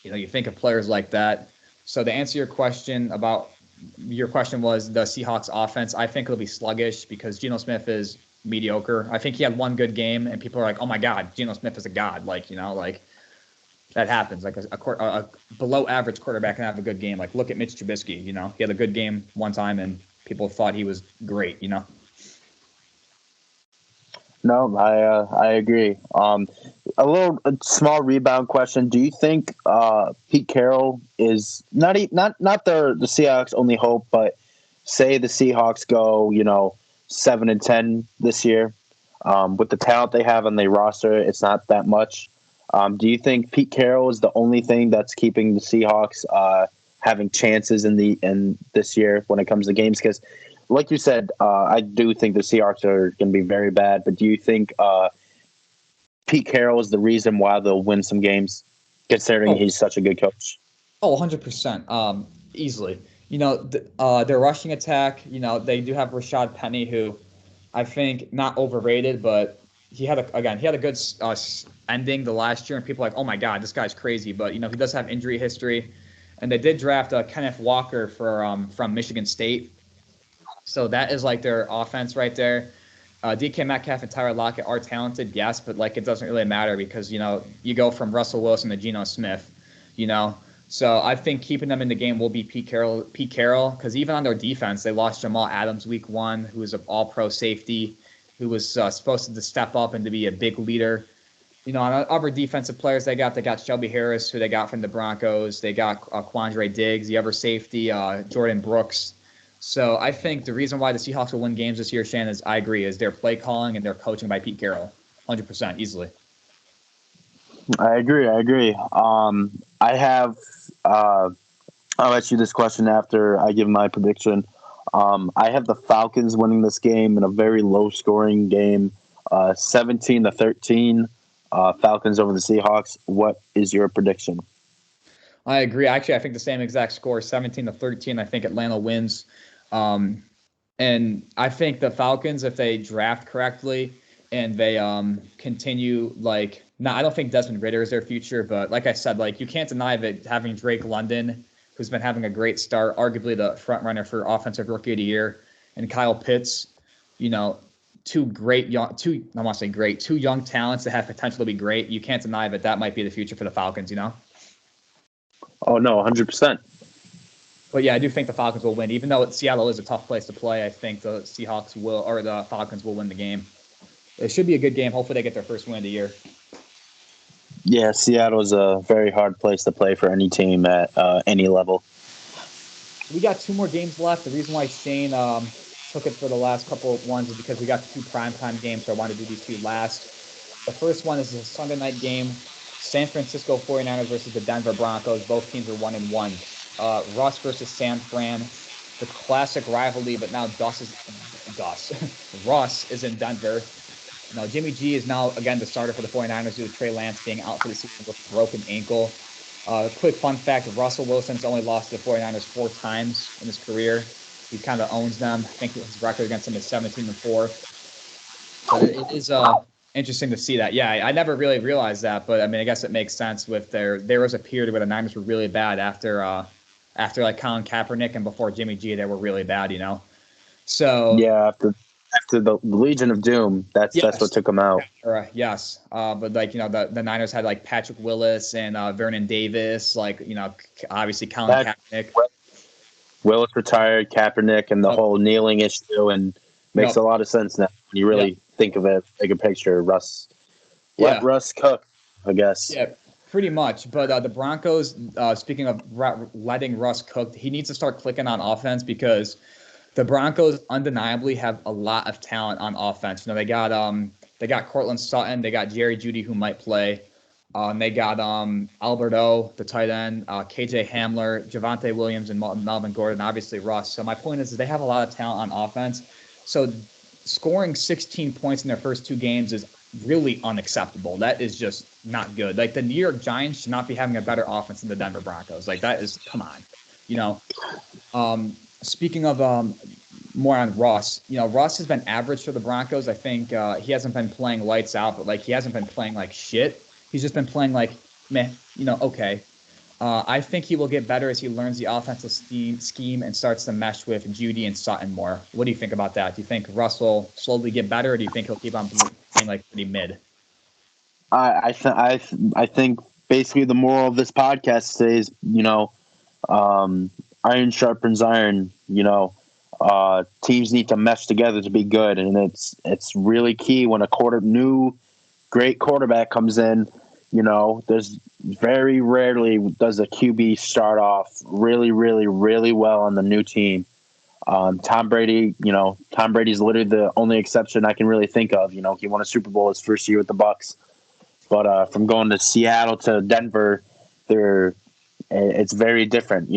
You think of players like that. So to answer your question was the Seahawks offense, I think it'll be sluggish because Geno Smith is mediocre. I think he had one good game and people are like, oh my God, Geno Smith is a god. That happens. Like a below average quarterback can have a good game. Like look at Mitch Trubisky, he had a good game one time and people thought he was great, No, I agree. A small rebound question. Do you think Pete Carroll is not the Seahawks' only hope, but say the Seahawks go 7-10 this year with the talent they have on their roster? It's not that much. Do you think Pete Carroll is the only thing that's keeping the Seahawks having chances in this year when it comes to games? Because like you said, I do think the Seahawks are going to be very bad, but do you think Pete Carroll is the reason why they'll win some games, considering he's such a good coach? 100%. Easily. Their rushing attack, they do have Rashad Penny, who I think not overrated, but he had a good ending the last year, and people are like, oh my God, this guy's crazy. But, he does have injury history. And they did draft Kenneth Walker from Michigan State. So that is like their offense right there. DK Metcalf and Tyler Lockett are talented, yes, but it doesn't really matter because, you go from Russell Wilson to Geno Smith, So I think keeping them in the game will be Pete Carroll, because even on their defense, they lost Jamal Adams week 1, who was an all-pro safety, who was supposed to step up and to be a big leader. On other defensive players they got Shelby Harris, who they got from the Broncos. They got Quandre Diggs, the other safety, Jordan Brooks. So I think the reason why the Seahawks will win games this year, Shannon, is I agree, is their play calling and their coaching by Pete Carroll. 100% easily. I agree. I have. I'll ask you this question after I give my prediction. I have the Falcons winning this game in a very low-scoring game, 17-13. Falcons over the Seahawks. What is your prediction? I agree. Actually, I think the same exact score, 17-13. I think Atlanta wins. And I think the Falcons, if they draft correctly and they continue, like, no, I don't think Desmond Ritter is their future, but like I said, like, you can't deny that having Drake London, who's been having a great start, arguably the front runner for Offensive Rookie of the Year, and Kyle Pitts, two young talents that have potential to be great. You can't deny that might be the future for the Falcons, Oh, no, 100%. But yeah, I do think the Falcons will win. Even though Seattle is a tough place to play, I think the Falcons will win the game. It should be a good game. Hopefully they get their first win of the year. Yeah, Seattle is a very hard place to play for any team at any level. We got 2 more games left. The reason why Shane took it for the last couple of ones is because we got 2 primetime games, so I wanted to do these 2 last. The first one is a Sunday night game. San Francisco 49ers versus the Denver Broncos. Both teams are 1-1. Russ versus San Fran, the classic rivalry, but now Russ is in Denver. Now, Jimmy G is now, again, the starter for the 49ers due to Trey Lance being out for the season with a broken ankle. Quick fun fact, Russell Wilson's only lost to the 49ers 4 times in his career. He kind of owns them. I think his record against them is 17-4. But it is interesting to see that. Yeah, I never really realized that, but I mean, I guess it makes sense with there was a period where the Niners were really bad after like Colin Kaepernick and before Jimmy G, they were really bad, So yeah, after the Legion of Doom, that's what took them out. Yes, but like the Niners had like Patrick Willis and Vernon Davis, like obviously Colin Kaepernick. Willis retired, Kaepernick, and the whole kneeling issue, and makes a lot of sense now when you really think of it, bigger picture. Russ cook, I guess. Yeah, pretty much. But the Broncos, speaking of letting Russ cook, he needs to start clicking on offense because the Broncos undeniably have a lot of talent on offense. They got Cortland Sutton, they got Jerry Jeudy who might play. They got Alberto, the tight end, KJ Hamler, Javonte Williams, and Melvin Gordon, obviously Russ. So my point is they have a lot of talent on offense. So scoring 16 points in their first 2 games is really unacceptable. That is just not good. Like the New York Giants should not be having a better offense than the Denver Broncos. Like that is, come on. Speaking of more on Russ, Russ has been average for the Broncos. I think he hasn't been playing lights out, but like he hasn't been playing like shit. He's just been playing like meh, okay. I think he will get better as he learns the offensive scheme and starts to mesh with Jeudy and Sutton more. What do you think about that? Do you think Russ will slowly get better, or do you think he'll keep on playing like pretty mid? I think basically the moral of this podcast today is, iron sharpens iron. Teams need to mesh together to be good, and it's really key when a new great quarterback comes in. There's very rarely does a QB start off really, really, really well on the new team. Tom Brady, Tom Brady's literally the only exception I can really think of. He won a Super Bowl his first year with the Bucs, but from going to Seattle to Denver, it's very different.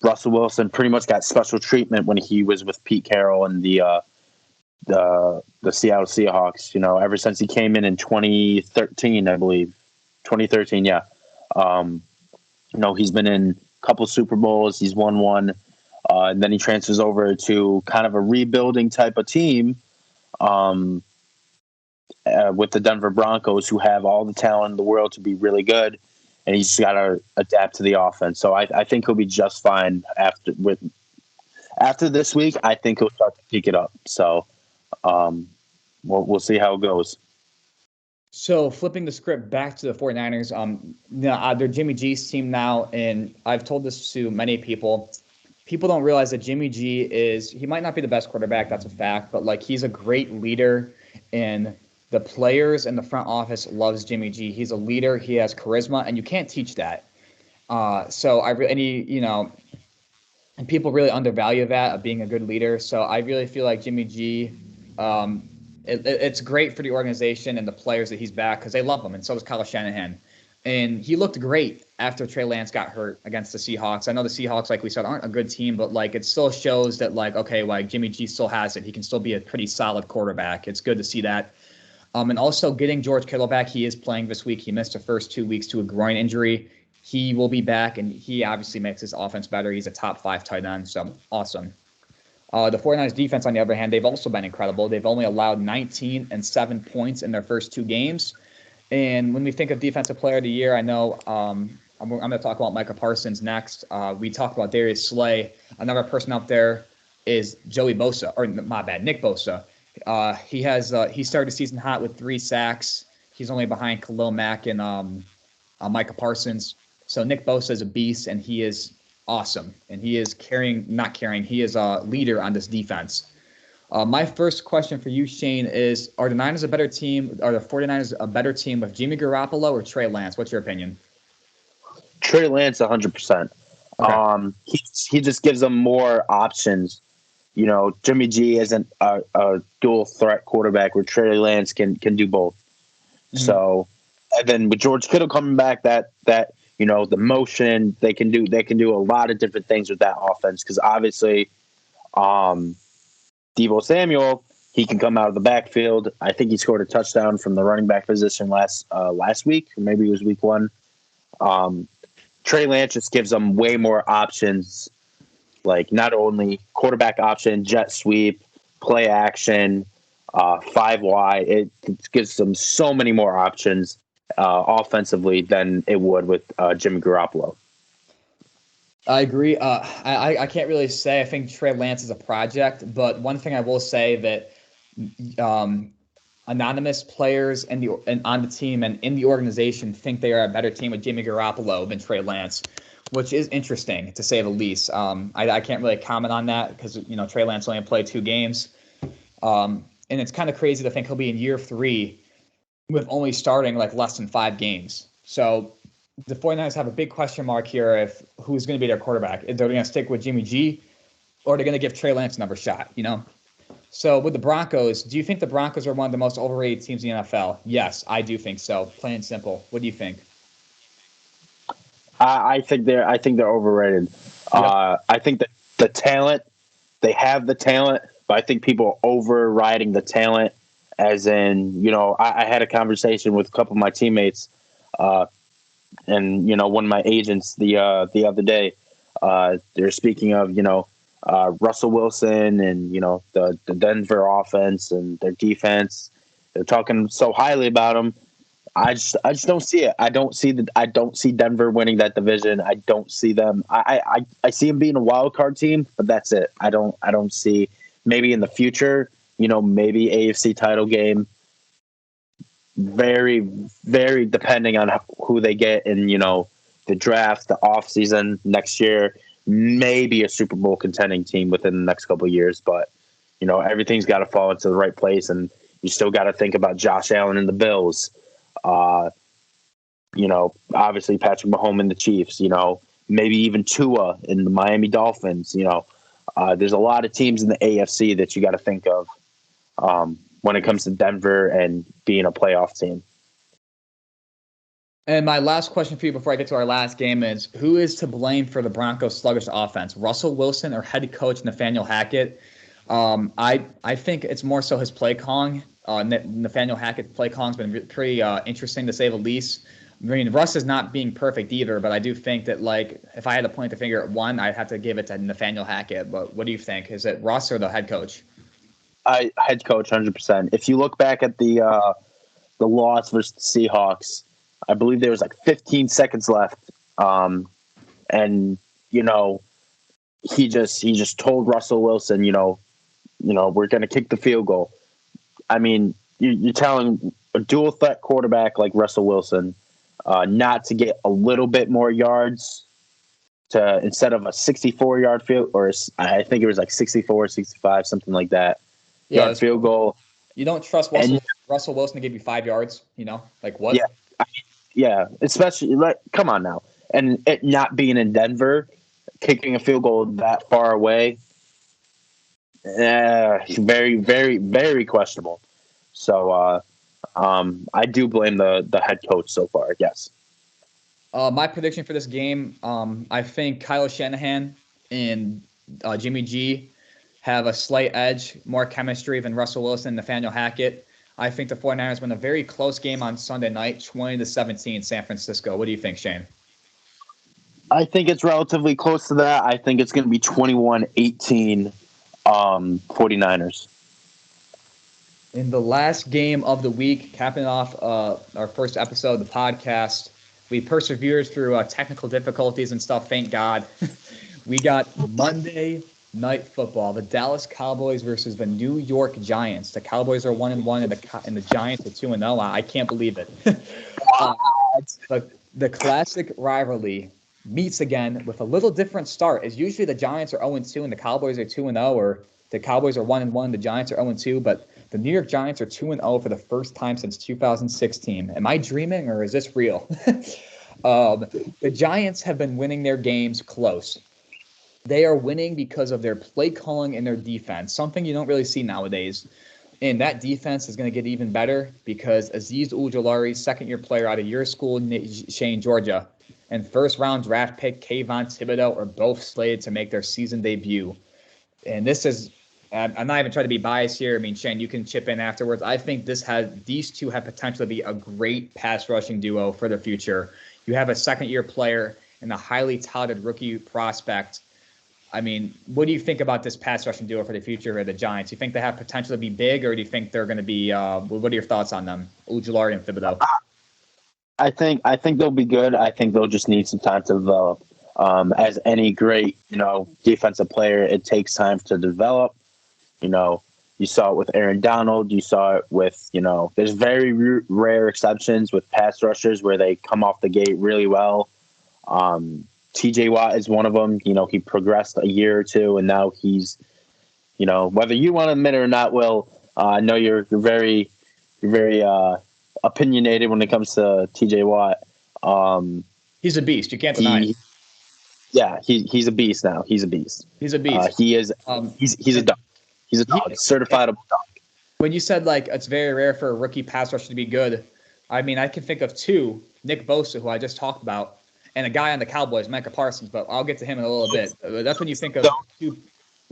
Russell Wilson pretty much got special treatment when he was with Pete Carroll and the Seattle Seahawks. Ever since he came in 2013, I believe, 2013, yeah. He's been in a couple Super Bowls. He's won one. And then he transfers over to kind of a rebuilding type of team with the Denver Broncos, who have all the talent in the world to be really good. And he's got to adapt to the offense. So I think he'll be just fine after this week. I think he'll start to pick it up. So we'll see how it goes. So flipping the script back to the 49ers, they're Jimmy G's team now, and I've told this to many people. People don't realize that Jimmy G he might not be the best quarterback, that's a fact, but like he's a great leader, and the players and the front office loves Jimmy G. He's a leader, he has charisma, and you can't teach that. and people really undervalue that of being a good leader. So I really feel like Jimmy G, it's great for the organization and the players that he's back because they love him, and so does Kyle Shanahan. And he looked great after Trey Lance got hurt against the Seahawks. I know the Seahawks, like we said, aren't a good team, but like it still shows that like, okay, like Jimmy G still has it. He can still be a pretty solid quarterback. It's good to see that. And also getting George Kittle back. He is playing this week. He missed the first 2 weeks to a groin injury. He will be back, and he obviously makes his offense better. He's a top 5 tight end, so awesome. The 49ers defense, on the other hand, they've also been incredible. They've only allowed 19 and 7 points in their first 2 games. And when we think of Defensive Player of the Year, I know I'm going to talk about Micah Parsons next. We talked about Darius Slay. Another person out there is Joey Bosa, or my bad, Nick Bosa. He started the season hot with 3 sacks. He's only behind Khalil Mack and Micah Parsons. So Nick Bosa is a beast, and he is awesome. And he is he is a leader on this defense. My first question for you, Shane, is are the Niners a better team? Are the 49ers a better team with Jimmy Garoppolo or Trey Lance? What's your opinion? Trey Lance, 100%. Okay. He just gives them more options. You know, Jimmy G isn't a dual threat quarterback where Trey Lance can do both. Mm-hmm. So, and then with George Kittle coming back, that you know, the motion, they can do a lot of different things with that offense because obviously, Deebo Samuel, he can come out of the backfield. I think he scored a touchdown from the running back position last week, or maybe it was week 1. Trey Lance just gives them way more options, like not only quarterback option, jet sweep, play action, 5 wide. It gives them so many more options offensively than it would with Jimmy Garoppolo. I agree. I can't really say. I think Trey Lance is a project, but one thing I will say that anonymous players on the team and in the organization think they are a better team with Jimmy Garoppolo than Trey Lance, which is interesting to say the least. I can't really comment on that because Trey Lance only played 2 games, and it's kind of crazy to think he'll be in year 3 with only starting like less than 5 games. So the 49ers have a big question mark here if who's going to be their quarterback. If they're going to stick with Jimmy G or they're going to give Trey Lance another shot, So with the Broncos, do you think the Broncos are one of the most overrated teams in the NFL? Yes, I do think so. Plain and simple. What do you think? I think they're overrated. Yep. I think that the talent, they have the talent, but I think people are overriding the talent as in, I had a conversation with a couple of my teammates and one of my agents the other day, they're speaking of Russell Wilson and the Denver offense and their defense. They're talking so highly about him. I just don't see it. I don't see Denver winning that division. I don't see them. I see them being a wild card team, but that's it. I don't see maybe in the future. Maybe AFC title game. Very, very depending on who they get in, the draft, the offseason next year, maybe a Super Bowl contending team within the next couple of years. But, everything's got to fall into the right place. And you still got to think about Josh Allen and the Bills. Obviously Patrick Mahomes and the Chiefs, maybe even Tua in the Miami Dolphins. There's a lot of teams in the AFC that you got to think of. When it comes to Denver and being a playoff team. And my last question for you before I get to our last game is, who is to blame for the Broncos' sluggish offense, Russell Wilson or head coach Nathaniel Hackett? I think it's more so his play calling. Nathaniel Hackett's play calling has been pretty interesting to say the least. I mean, Russ is not being perfect either, but I do think that, if I had to point the finger at one, I'd have to give it to Nathaniel Hackett. But what do you think? Is it Russ or the head coach? Head coach, 100%. If you look back at the loss versus the Seahawks, I believe there was 15 seconds left, and he just told Russell Wilson, we're going to kick the field goal. I mean, you're telling a dual threat quarterback like Russell Wilson not to get a little bit more yards to instead of a 64-yard field, or I think it was 64, 65, something like that. Yeah, field goal. You don't trust Russell Wilson to give you 5 yards, what? Yeah, especially come on now, and it not being in Denver kicking a field goal that far away, very, very, very questionable. So I do blame the head coach so far. Yes. My prediction for this game, I think Kyle Shanahan and Jimmy G have a slight edge, more chemistry than Russell Wilson and Nathaniel Hackett. I think the 49ers win a very close game on Sunday night, 20-17 San Francisco. What do you think, Shane? I think it's relatively close to that. I think it's going to be 21-18 49ers. In the last game of the week, capping off our first episode of the podcast, we persevered through technical difficulties and stuff, thank God. We got Monday Night Football, the Dallas Cowboys versus the New York Giants. The Cowboys are 1-1 and the Giants are 2-0. I can't believe it. The classic rivalry meets again with a little different start. As usually the Giants are 0-2 and the Cowboys are 2-0, or the Cowboys are 1-1, the Giants are 0-2, but the New York Giants are 2-0 for the first time since 2016. Am I dreaming or is this real? The Giants have been winning their games close. They are winning because of their play calling and their defense, something you don't really see nowadays. And that defense is going to get even better because Azeez Ojulari, second-year player out of your school, Shane, Georgia, and first-round draft pick Kayvon Thibodeau are both slated to make their season debut. And this is, I'm not even trying to be biased here. I mean, Shane, you can chip in afterwards. I think these two have potential to be a great pass rushing duo for the future. You have a second-year player and a highly touted rookie prospect. I mean, what do you think about this pass rushing duo for the future of the Giants? You think they have potential to be big, or do you think they're going to be? What are your thoughts on them, Ojulari and Thibodeau? I think they'll be good. I think they'll just need some time to develop. As any great, defensive player, it takes time to develop. You saw it with Aaron Donald. You saw it with, there's very rare exceptions with pass rushers where they come off the gate really well. TJ Watt is one of them. He progressed a year or two, and now he's, whether you want to admit it or not, Will, I know you're very opinionated when it comes to TJ Watt. He's a beast. You can't deny it. Yeah, he's a beast now. He's a beast. He's a beast. He is. He's a dog. He's a dog. Certified dog. When you said it's very rare for a rookie pass rusher to be good, I mean I can think of two: Nick Bosa, who I just talked about, and a guy on the Cowboys, Micah Parsons. But I'll get to him in a little bit. That's when you think of two.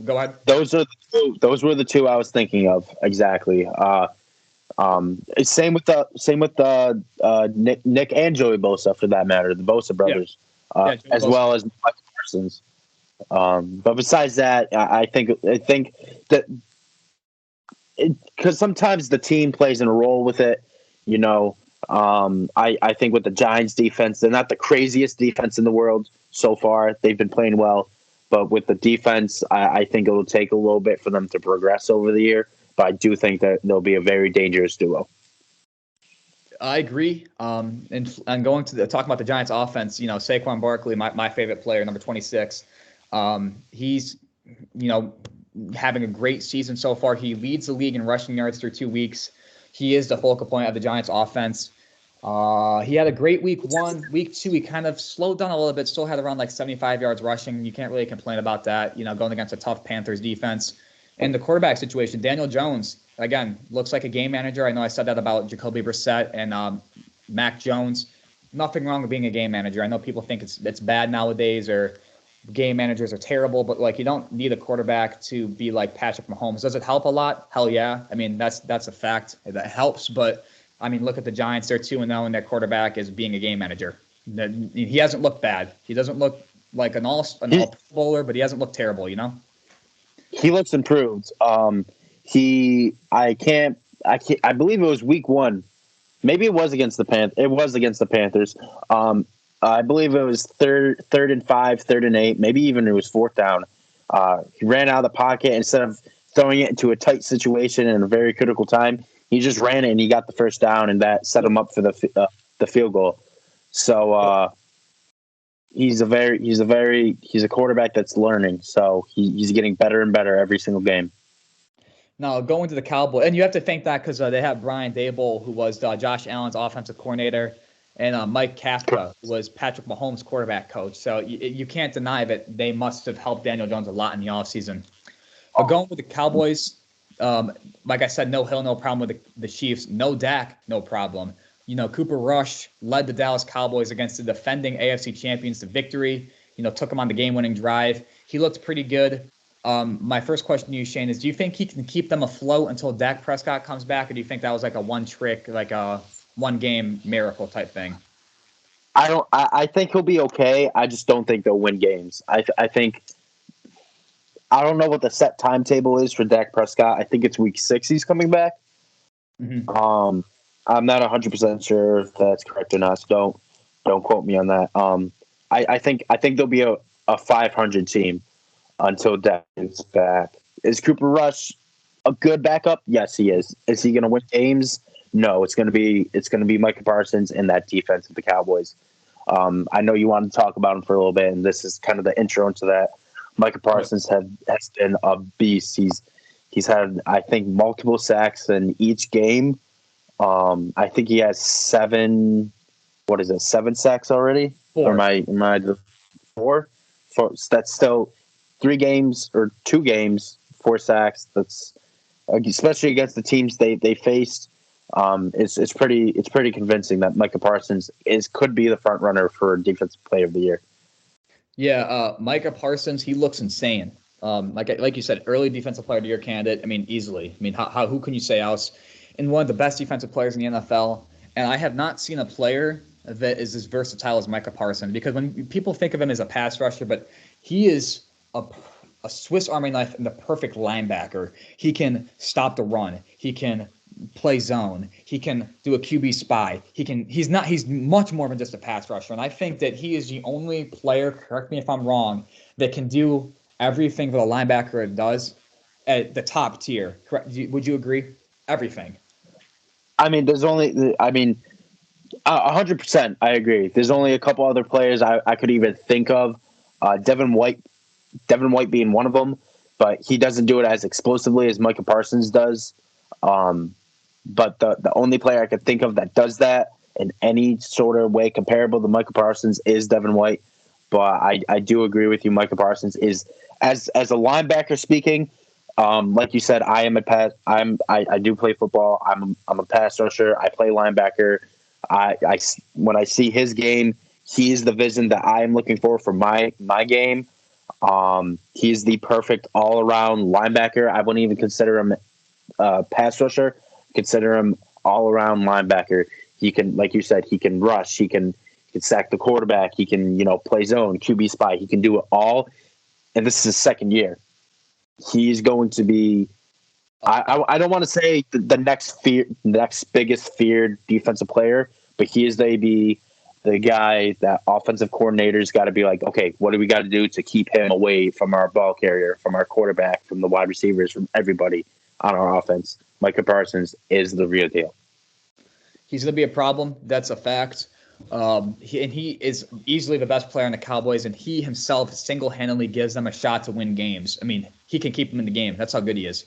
Go ahead. Those were the two I was thinking of exactly. Same with the Nick and Joey Bosa for that matter, the Bosa brothers, as Bosa. Well as Micah Parsons. But besides that, I think that because sometimes the team plays in a role with it. I think with the Giants defense, they're not the craziest defense in the world so far. They've been playing well, but with the defense, I think it'll take a little bit for them to progress over the year. But I do think that they'll be a very dangerous duo. I agree. And going to talk about the Giants offense, Saquon Barkley, my favorite player, number 26. He's, having a great season so far. He leads the league in rushing yards through 2 weeks. He is the focal point of the Giants offense. He had a great week 1. Week 2, he kind of slowed down a little bit, still had around 75 yards rushing. You can't really complain about that, going against a tough Panthers defense. And the quarterback situation, Daniel Jones, again, looks like a game manager. I know I said that about Jacoby Brissett and Mac Jones. Nothing wrong with being a game manager. I know people think it's bad nowadays or game managers are terrible, but you don't need a quarterback to be like Patrick Mahomes. Does it help a lot? Hell yeah. I mean, that's a fact. That helps, but I mean, look at the Giants. They're 2-0 and their quarterback is being a game manager. He hasn't looked bad. He doesn't look like an all bowler, but he hasn't looked terrible, He looks improved. I believe it was week 1. Maybe it was against the Panthers. It was against the Panthers. I believe it was third and 5, 3rd and 8, maybe even it was 4th down. He ran out of the pocket instead of throwing it into a tight situation in a very critical time. He just ran it and he got the first down, and that set him up for the field goal. So he's a quarterback that's learning. So he's getting better and better every single game. Now, going to the Cowboys, and you have to think that because they have Brian Daboll, who was Josh Allen's offensive coordinator. and Mike Kafka was Patrick Mahomes' quarterback coach. So you can't deny that they must have helped Daniel Jones a lot in the offseason. But going with the Cowboys, like I said, no Hill, no problem with the Chiefs. No Dak, no problem. Cooper Rush led the Dallas Cowboys against the defending AFC champions to victory. Took them on the game-winning drive. He looked pretty good. My first question to you, Shane, is do you think he can keep them afloat until Dak Prescott comes back, or do you think that was like a one-trick, like a one-game miracle type thing? I think he'll be okay. I just don't think they'll win games. I think I don't know what the set timetable is for Dak Prescott. I think it's week 6 he's coming back. Mm-hmm. I'm not 100% sure if that's correct or not. So don't quote me on that. I think there'll be a 500 team until Dak is back. Is Cooper Rush a good backup? Yes, he is. Is he going to win games? No, it's going to be Micah Parsons and that defense of the Cowboys. I know you wanted to talk about him for a little bit, and this is kind of the intro into that. Micah Parsons has been a beast. He's had, I think, multiple sacks in each game. I think he has 7 sacks already? 4. Or am I the 4? So that's still 3 games or 2 games, 4 sacks. That's especially against the teams they faced. It's pretty convincing that Micah Parsons could be the front runner for Defensive Player of the Year. Yeah, Micah Parsons, he looks insane. Like you said, early Defensive Player of the Year candidate. I mean, easily. I mean, who can you say else? And one of the best defensive players in the NFL. And I have not seen a player that is as versatile as Micah Parsons, because when people think of him as a pass rusher, but he is a Swiss Army knife and the perfect linebacker. He can stop the run. He can play zone. He can do a QB spy. He's much more than just a pass rusher. And I think that he is the only player, correct me if I'm wrong, that can do everything that a linebacker does at the top tier. Correct? Would you agree? Everything. I mean, 100%. I agree. There's only a couple other players I could even think of. Devin White being one of them, but he doesn't do it as explosively as Micah Parsons does. But the only player I could think of that does that in any sort of way comparable to Micah Parsons is Devin White. But I do agree with you. Micah Parsons is, as a linebacker speaking, like you said, I do play football. I'm a pass rusher. I play linebacker. When I see his game, he is the vision that I am looking for my game. He's the perfect all around linebacker. I wouldn't even consider him a pass rusher. Consider him all around linebacker. He can, like you said, he can rush. He can sack the quarterback. He can, play zone, QB spy. He can do it all. And this is his second year. He's going to be. I don't want to say the next biggest feared defensive player, but he is the guy that offensive coordinators got to be like, okay, what do we got to do to keep him away from our ball carrier, from our quarterback, from the wide receivers, from everybody on our offense? Micah Parsons is the real deal. He's going to be a problem. That's a fact. He is easily the best player in the Cowboys, and he himself single-handedly gives them a shot to win games. I mean, he can keep them in the game. That's how good he is.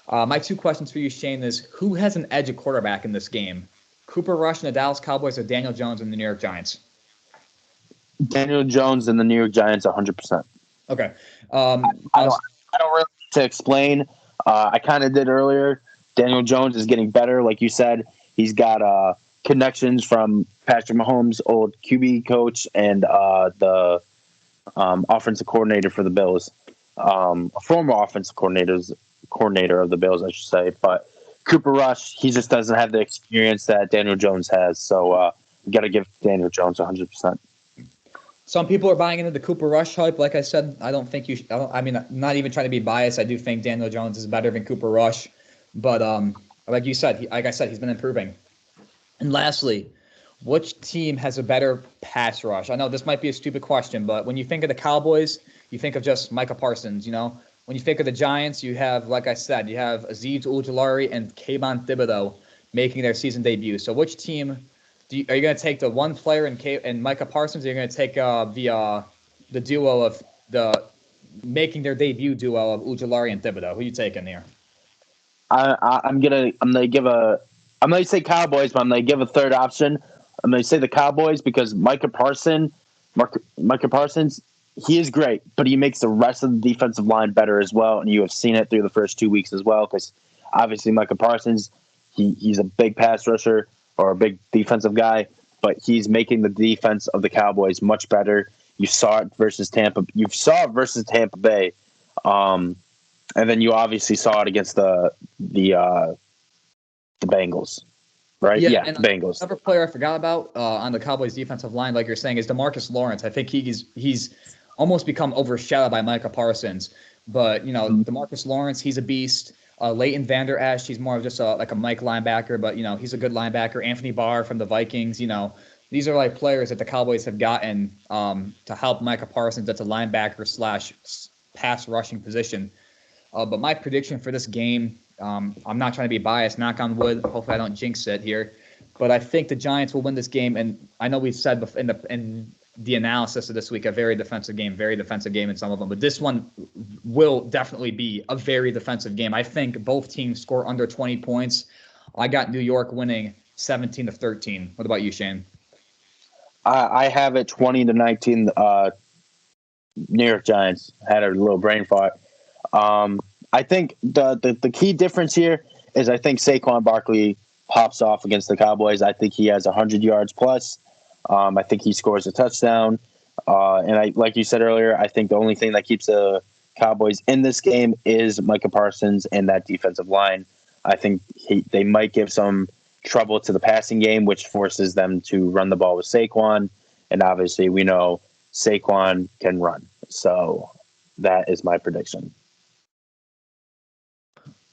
My 2 questions for you, Shane, is who has an edge at quarterback in this game? Cooper Rush and the Dallas Cowboys, or Daniel Jones and the New York Giants? Daniel Jones and the New York Giants, 100%. Okay. I don't really need to explain. I kind of did earlier. Daniel Jones is getting better, like you said. He's got connections from Patrick Mahomes' old QB coach and the offensive coordinator for the Bills, former offensive coordinator of the Bills, I should say. But Cooper Rush, he just doesn't have the experience that Daniel Jones has. So you got to give Daniel Jones 100%. Some people are buying into the Cooper Rush hype. Like I said, I don't think you should. I'm not even trying to be biased. I do think Daniel Jones is better than Cooper Rush. But like you said, he's been improving. And lastly, which team has a better pass rush? I know this might be a stupid question, but when you think of the Cowboys, you think of just Micah Parsons, When you think of the Giants, you have, like I said, you have Azeez Ojulari and Kayvon Thibodeau making their season debut. So which team are you going to take, the one player and Micah Parsons, or are you going to take the duo of the making their debut duo of Ojulari and Thibodeau? Who are you taking there? I'm gonna say Cowboys, but I'm gonna give a third option. I'm going to say the Cowboys because Micah Parsons, he is great, but he makes the rest of the defensive line better as well. And you have seen it through the first 2 weeks as well, because obviously Micah Parsons, he's a big pass rusher or a big defensive guy, but he's making the defense of the Cowboys much better. You saw it versus Tampa. You saw it versus Tampa Bay, and then you obviously saw it against the Bengals. Right? Yeah, and Bengals. Another player I forgot about on the Cowboys defensive line, like you're saying, is DeMarcus Lawrence. I think he's almost become overshadowed by Micah Parsons. But, DeMarcus Lawrence, he's a beast. Leighton Vander Esch, he's more of just like a Mike linebacker, but, he's a good linebacker. Anthony Barr from the Vikings, these are like players that the Cowboys have gotten to help Micah Parsons at the linebacker / pass rushing position. But my prediction for this game, I'm not trying to be biased, knock on wood. Hopefully I don't jinx it here. But I think the Giants will win this game. And I know we said in the analysis of this week, a very defensive game in some of them. But this one will definitely be a very defensive game. I think both teams score under 20 points. I got New York winning 17-13. What about you, Shane? I have it 20-19. New York Giants. Had a little brain fart. I think the key difference here is I think Saquon Barkley pops off against the Cowboys. I think he has 100 yards plus. I think he scores a touchdown. And like you said earlier, I think the only thing that keeps the Cowboys in this game is Micah Parsons and that defensive line. I think they might give some trouble to the passing game, which forces them to run the ball with Saquon. And obviously we know Saquon can run. So that is my prediction.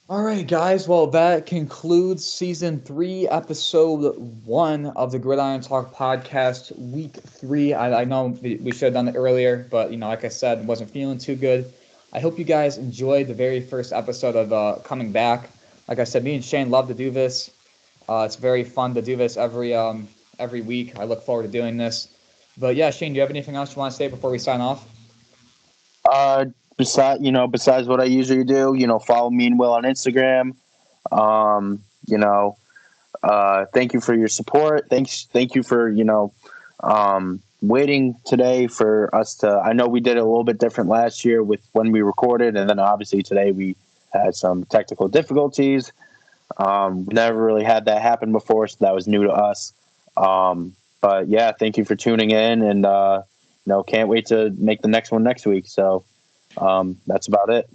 All right, guys. Well, that concludes Season 3, Episode 1 of the Gridiron Talk Podcast, Week 3. I know we should have done it earlier, but, like I said, wasn't feeling too good. I hope you guys enjoyed the very first episode of coming back. Like I said, me and Shane love to do this. It's very fun to do this every week. I look forward to doing this. But, yeah, Shane, do you have anything else you want to say before we sign off? Besides what I usually do, follow me and Will on Instagram. Thank you for your support. Thank you for, waiting today for us to, I know we did it a little bit different last year with when we recorded. And then obviously today we had some technical difficulties. We never really had that happen before. So that was new to us. But yeah, thank you for tuning in and, can't wait to make the next one next week. So, that's about it.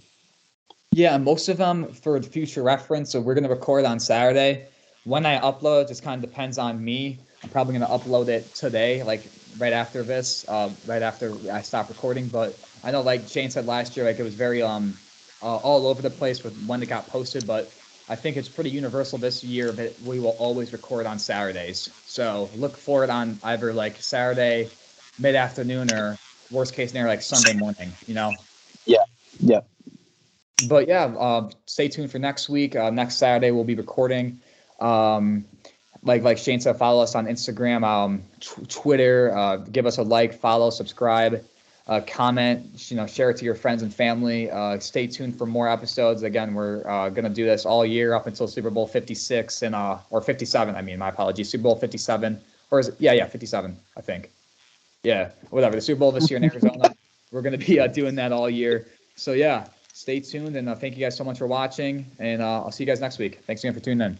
Yeah, most of them for future reference. So we're going to record on Saturday. When I upload, just kind of depends on me. I'm probably going to upload it today, like right after this, right after I stop recording. But I know, like Shane said last year, like it was very all over the place with when it got posted. But I think it's pretty universal this year that we will always record on Saturdays. So look for it on either like Saturday mid-afternoon or worst case scenario like Sunday morning. Yeah. But yeah, stay tuned for next week. Next Saturday we'll be recording. Like Shane said, follow us on Instagram, Twitter. Give us a like, follow, subscribe, comment. Share it to your friends and family. Stay tuned for more episodes. Again, we're gonna do this all year up until Super Bowl 56 or 57. I mean, my apologies. Super Bowl 57, or is it? Yeah, 57. I think. Yeah, whatever. The Super Bowl this year in Arizona. We're gonna be doing that all year. So yeah, stay tuned and thank you guys so much for watching, and I'll see you guys next week. Thanks again for tuning in.